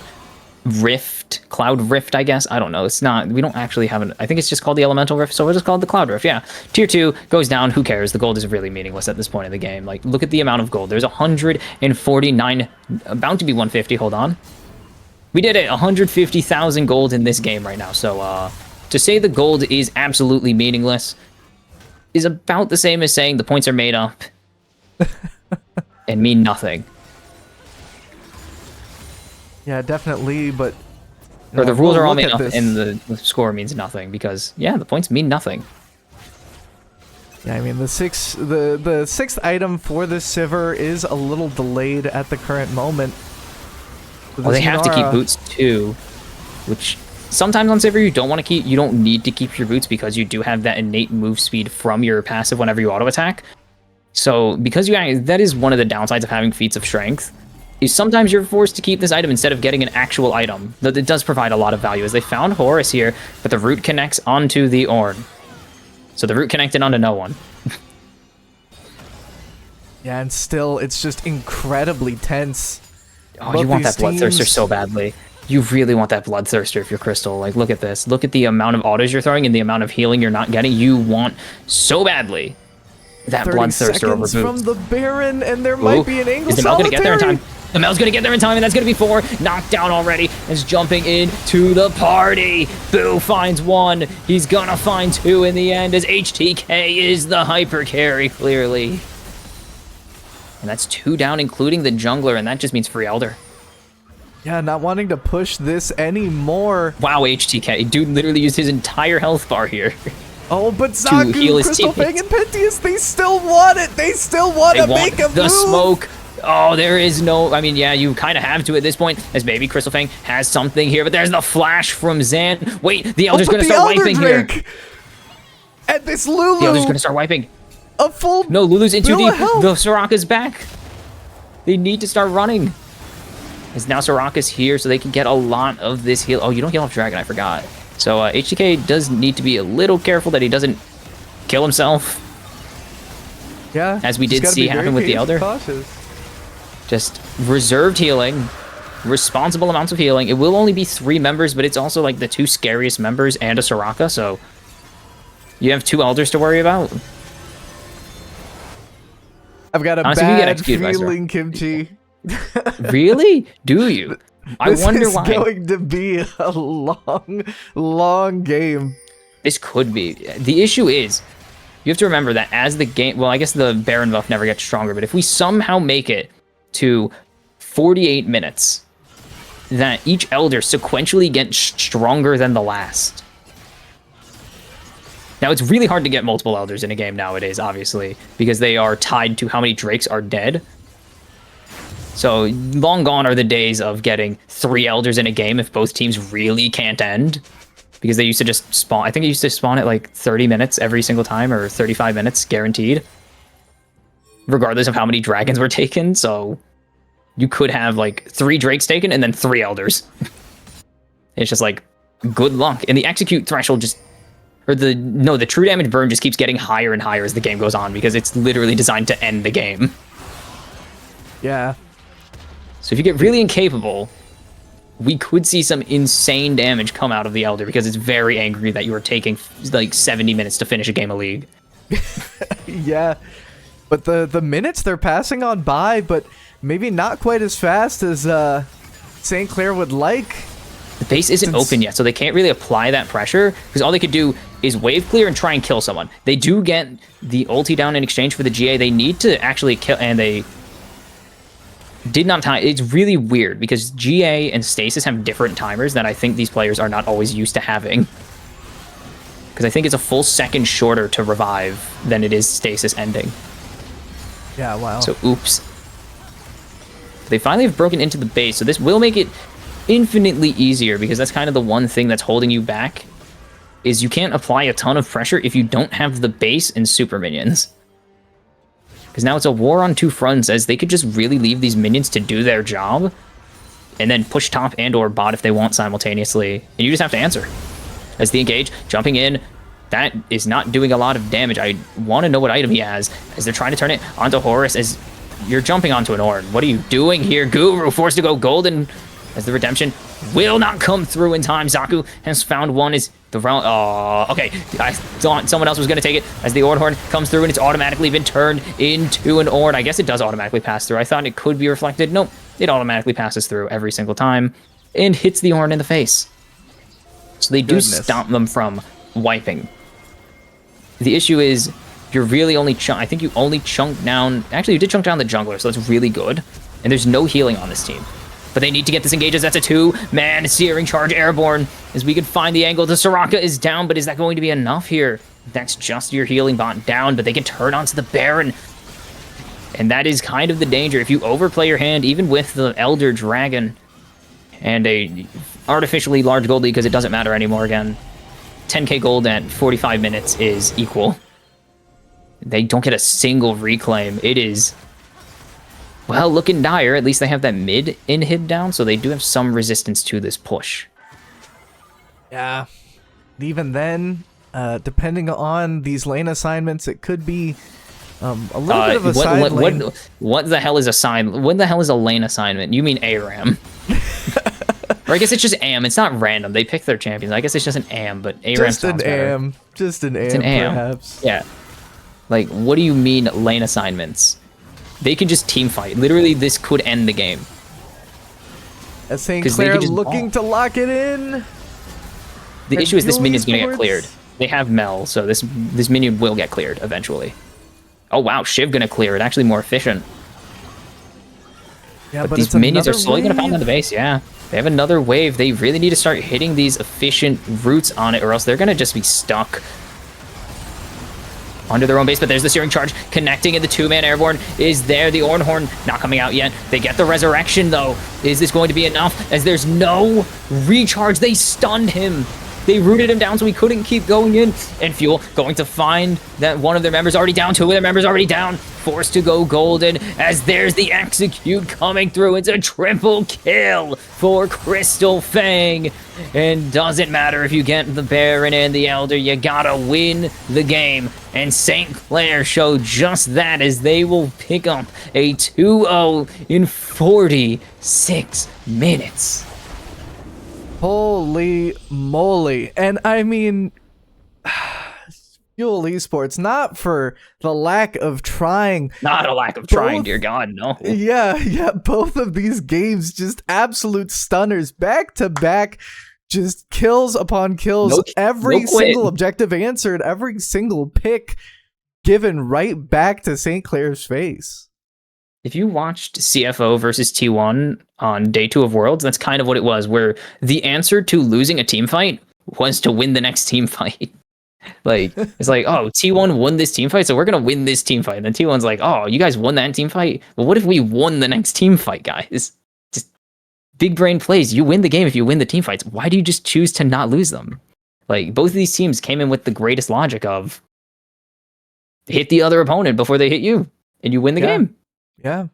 Rift, Cloud Rift, I guess. I don't know. It's not, we don't actually have I think it's just called the Elemental Rift, so we'll just call it the Cloud Rift. Yeah. Tier 2 goes down. Who cares? The gold is really meaningless at this point in the game. Like, look at the amount of gold. There's 149, about to be 150. Hold on. We did it. 150,000 gold in this game right now. So, to say the gold is absolutely meaningless, is about the same as saying the points are made up and mean nothing. Yeah, definitely, but... Or the rules are all made up and the score means nothing because, yeah, the points mean nothing. Yeah, I mean, the sixth item for this Sivir is a little delayed at the current moment. Well, they have to keep boots too, which sometimes on Sivir you don't want to keep. You don't need to keep your boots because you do have that innate move speed from your passive whenever you auto attack. So because that is one of the downsides of having feats of strength. Is sometimes you're forced to keep this item instead of getting an actual item. Though it does provide a lot of value, as they found Horus here, but the root connects onto the Ornn. So the root connected onto no one. Yeah, and still, it's just incredibly tense. Oh, you want that Bloodthirster so badly. You really want that Bloodthirster if you're Crystal. Like, look at this. Look at the amount of autos you're throwing and the amount of healing you're not getting. You want so badly that Bloodthirster over boots. From the Baron, and there might be an angle. Is the Mel going to get there in time? The Mel's going to get there in time, and that's going to be 4. Knocked down already. Is jumping into the party. Boo finds 1. He's going to find 2 in the end, as HTK is the hyper carry, clearly. And that's 2 down, including the jungler, and that just means free Elder. Yeah, not wanting to push this anymore. Wow, HTK. Dude literally used his entire health bar here. Oh, but Zaku, Crystal Fang, and Penteus, they still want it. They still want to make a move. The smoke. Oh, there is no... I mean, yeah, you kind of have to at this point, as maybe Crystal Fang has something here, but there's the flash from Zan. Wait, the Elder's going to start wiping here. And this Lulu... The Elder's going to start wiping. A full... No, Lulu's in too deep. The Soraka's back. They need to start running. As now Soraka's here, so they can get a lot of this heal. Oh, you don't heal off Dragon, I forgot. So HTK does need to be a little careful that he doesn't kill himself. Yeah. As we did see happen with the Elder. Cautious. Just reserved healing, responsible amounts of healing. It will only be 3 members, but it's also like the 2 scariest members and a Soraka, so you have 2 Elders to worry about. I've got a bad feeling, Kimchi. Really? Do you? I wonder why. This is going to be a long, long game. This could be. The issue is, you have to remember that as the game... Well, I guess the Baron buff never gets stronger, but if we somehow make it to 48 minutes, that each Elder sequentially gets stronger than the last. Now, it's really hard to get multiple Elders in a game nowadays, obviously, because they are tied to how many Drakes are dead. So, long gone are the days of getting 3 Elders in a game if both teams really can't end. Because they used to just spawn... I think it used to spawn at like 30 minutes every single time, or 35 minutes, guaranteed. Regardless of how many dragons were taken, so... You could have like 3 Drakes taken and then 3 Elders. It's just like, good luck. And the execute threshold just... Or the true damage burn just keeps getting higher and higher as the game goes on, because it's literally designed to end the game. Yeah. So if you get really incapable, we could see some insane damage come out of the Elder, because it's very angry that you are taking like 70 minutes to finish a game of League. Yeah. But the minutes they're passing on by, but maybe not quite as fast as St. Clair would like. The base isn't open yet, so they can't really apply that pressure, because all they could do is wave clear and try and kill someone. They do get the ulti down in exchange for the GA. They need to actually kill, and they did not time. It's really weird, because GA and Stasis have different timers that I think these players are not always used to having. Because I think it's a full second shorter to revive than it is Stasis ending. Yeah, wow. So, oops. They finally have broken into the base, so this will make it infinitely easier, because that's kind of the one thing that's holding you back, is you can't apply a ton of pressure if you don't have the base and super minions. Because now it's a war on 2 fronts, as they could just really leave these minions to do their job, and then push top and or bot if they want simultaneously, and you just have to answer. As the engage, jumping in, that is not doing a lot of damage. I want to know what item he has, as they're trying to turn it onto Horus, as you're jumping onto an Ornn. What are you doing here, Guru? Forced to go golden, as the redemption will not come through in time. Zaku has found one. Is the round... Oh, okay. I thought someone else was going to take it, as the Ornhorn comes through, and it's automatically been turned into an Ornn. I guess it does automatically pass through. I thought it could be reflected. Nope. It automatically passes through every single time and hits the Ornn in the face. So they do stop them from wiping. The issue is, You're really only I think you only chunked down. Actually, you did chunk down the jungler, so that's really good. And there's no healing on this team. But they need to get this engaged as that's a 2-man searing charge airborne. As we can find the angle, the Soraka is down, but is that going to be enough here? That's just your healing bot down, but they can turn onto the Baron. And that is kind of the danger. If you overplay your hand, even with the Elder Dragon and a artificially large gold lead, because it doesn't matter anymore again, 10k gold at 45 minutes is equal. They don't get a single reclaim. It is, well, looking dire. At least they have that mid inhib down, so they do have some resistance to this push. Yeah. Even then, depending on these lane assignments, it could be a little bit of a side lane. What the hell is what the hell is a lane assignment? You mean ARAM? Or I guess it's just AM. It's not random. They pick their champions. I guess it's just an AM, but ARAM just an AM. Just an AM, it's an AM, perhaps. Yeah. Like, what do you mean lane assignments? They can just team fight. Literally, this could end the game. As St. Clair looking to lock it in. The issue is this minion's gonna get cleared. They have Mel, so this minion will get cleared eventually. Oh wow, Shiv gonna clear it. Actually more efficient. Yeah, but these minions are slowly gonna pound on the base, yeah. They have another wave. They really need to start hitting these efficient roots on it, or else they're gonna just be stuck under their own base. But there's the searing charge connecting, and the 2-man airborne is there. The Ornhorn not coming out yet. They get the resurrection though. Is this going to be enough? As there's no recharge, they stunned him. They rooted him down so he couldn't keep going in. And Fuel going to find that one of their members already down, 2 of their members already down. Forced to go golden as there's the execute coming through. It's a triple kill for Crystal Fang. And doesn't matter if you get the Baron and the Elder, you gotta win the game. And St. Clair show just that as they will pick up a 2-0 in 46 minutes. Holy moly. And I mean, Fuel Esports, not for the lack of trying. Not a lack of trying, dear God, no. Yeah, both of these games just absolute stunners, back to back, just kills upon kills. Every single objective answered, every single pick given right back to St. Clair's face. If you watched CFO versus T1 on day 2 of Worlds, that's kind of what it was, where the answer to losing a team fight was to win the next team fight. Like, it's like, oh, T1 won this team fight, so we're going to win this team fight. And then T1's like, oh, you guys won that team fight? Well, what if we won the next team fight, guys? Just big brain plays. You win the game if you win the team fights. Why do you just choose to not lose them? Like, both of these teams came in with the greatest logic of hit the other opponent before they hit you, and you win the game. Yeah,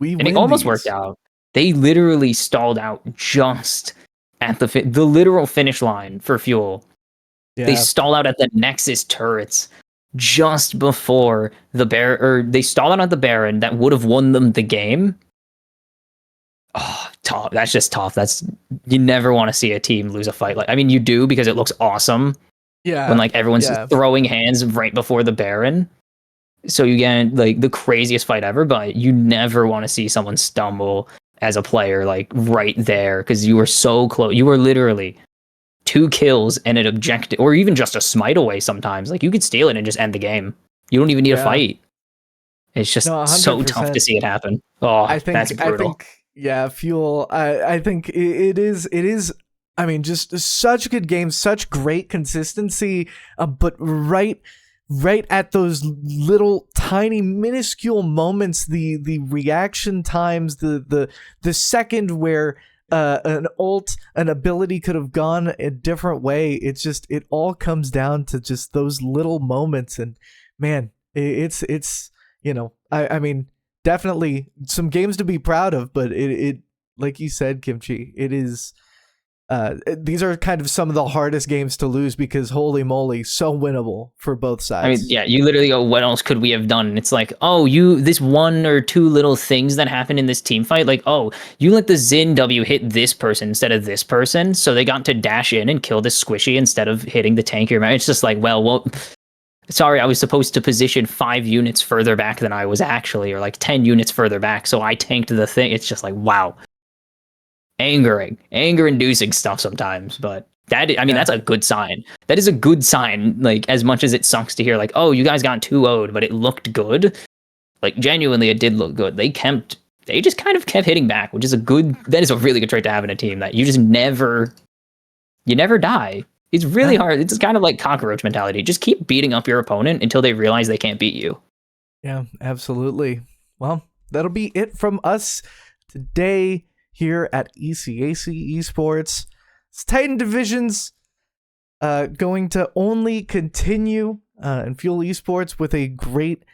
and it almost worked out. They literally stalled out just at the literal finish line for Fuel. Yeah. They stall out at the Nexus turrets just before the Baron, or they stall out at the Baron that would have won them the game. Oh, tough. That's just tough. You never want to see a team lose a fight. Like, I mean, you do because it looks awesome. Yeah. When like everyone's throwing hands right before the Baron. So you get like the craziest fight ever, but you never want to see someone stumble as a player like right there because you were so close. You were literally 2 kills and an objective, or even just a smite away sometimes. Like you could steal it and just end the game. You don't even need a fight. It's just so tough to see it happen. Oh, that's brutal. Fuel. I think it is. I mean, just such good games, such great consistency, but right at those little tiny minuscule moments, the reaction times, the second where an ability could have gone a different way. It's just, it all comes down to just those little moments. And man, it's I mean, definitely some games to be proud of, but it like you said, Kimchi, it is these are kind of some of the hardest games to lose because holy moly, so winnable for both sides. I mean, yeah, you literally go, what else could we have done? And it's like, oh, this 1 or 2 little things that happened in this team fight, like, oh, you let the Xin W hit this person instead of this person, so they got to dash in and kill this squishy instead of hitting the tankier man. It's just like, well, sorry, I was supposed to position 5 units further back than I was actually, or like 10 units further back, so I tanked the thing. It's just like, wow. Anger-inducing stuff sometimes, but That's a good sign. That is a good sign. Like, as much as it sucks to hear, like, oh, you guys got 2-0'd, but it looked good. Like, genuinely, it did look good. They just kind of kept hitting back, which is that is a really good trait to have in a team, that you never die. It's really hard. It's kind of like cockroach mentality. Just keep beating up your opponent until they realize they can't beat you. Yeah, absolutely. Well, that'll be it from us today here at ECAC Esports. Titan Divisions going to only continue and fuel esports with a great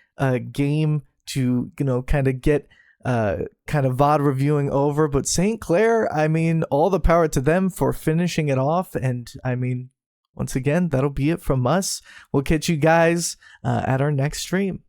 game to, kind of get kind of VOD reviewing over. But St. Clair, I mean, all the power to them for finishing it off. And I mean, once again, that'll be it from us. We'll catch you guys at our next stream.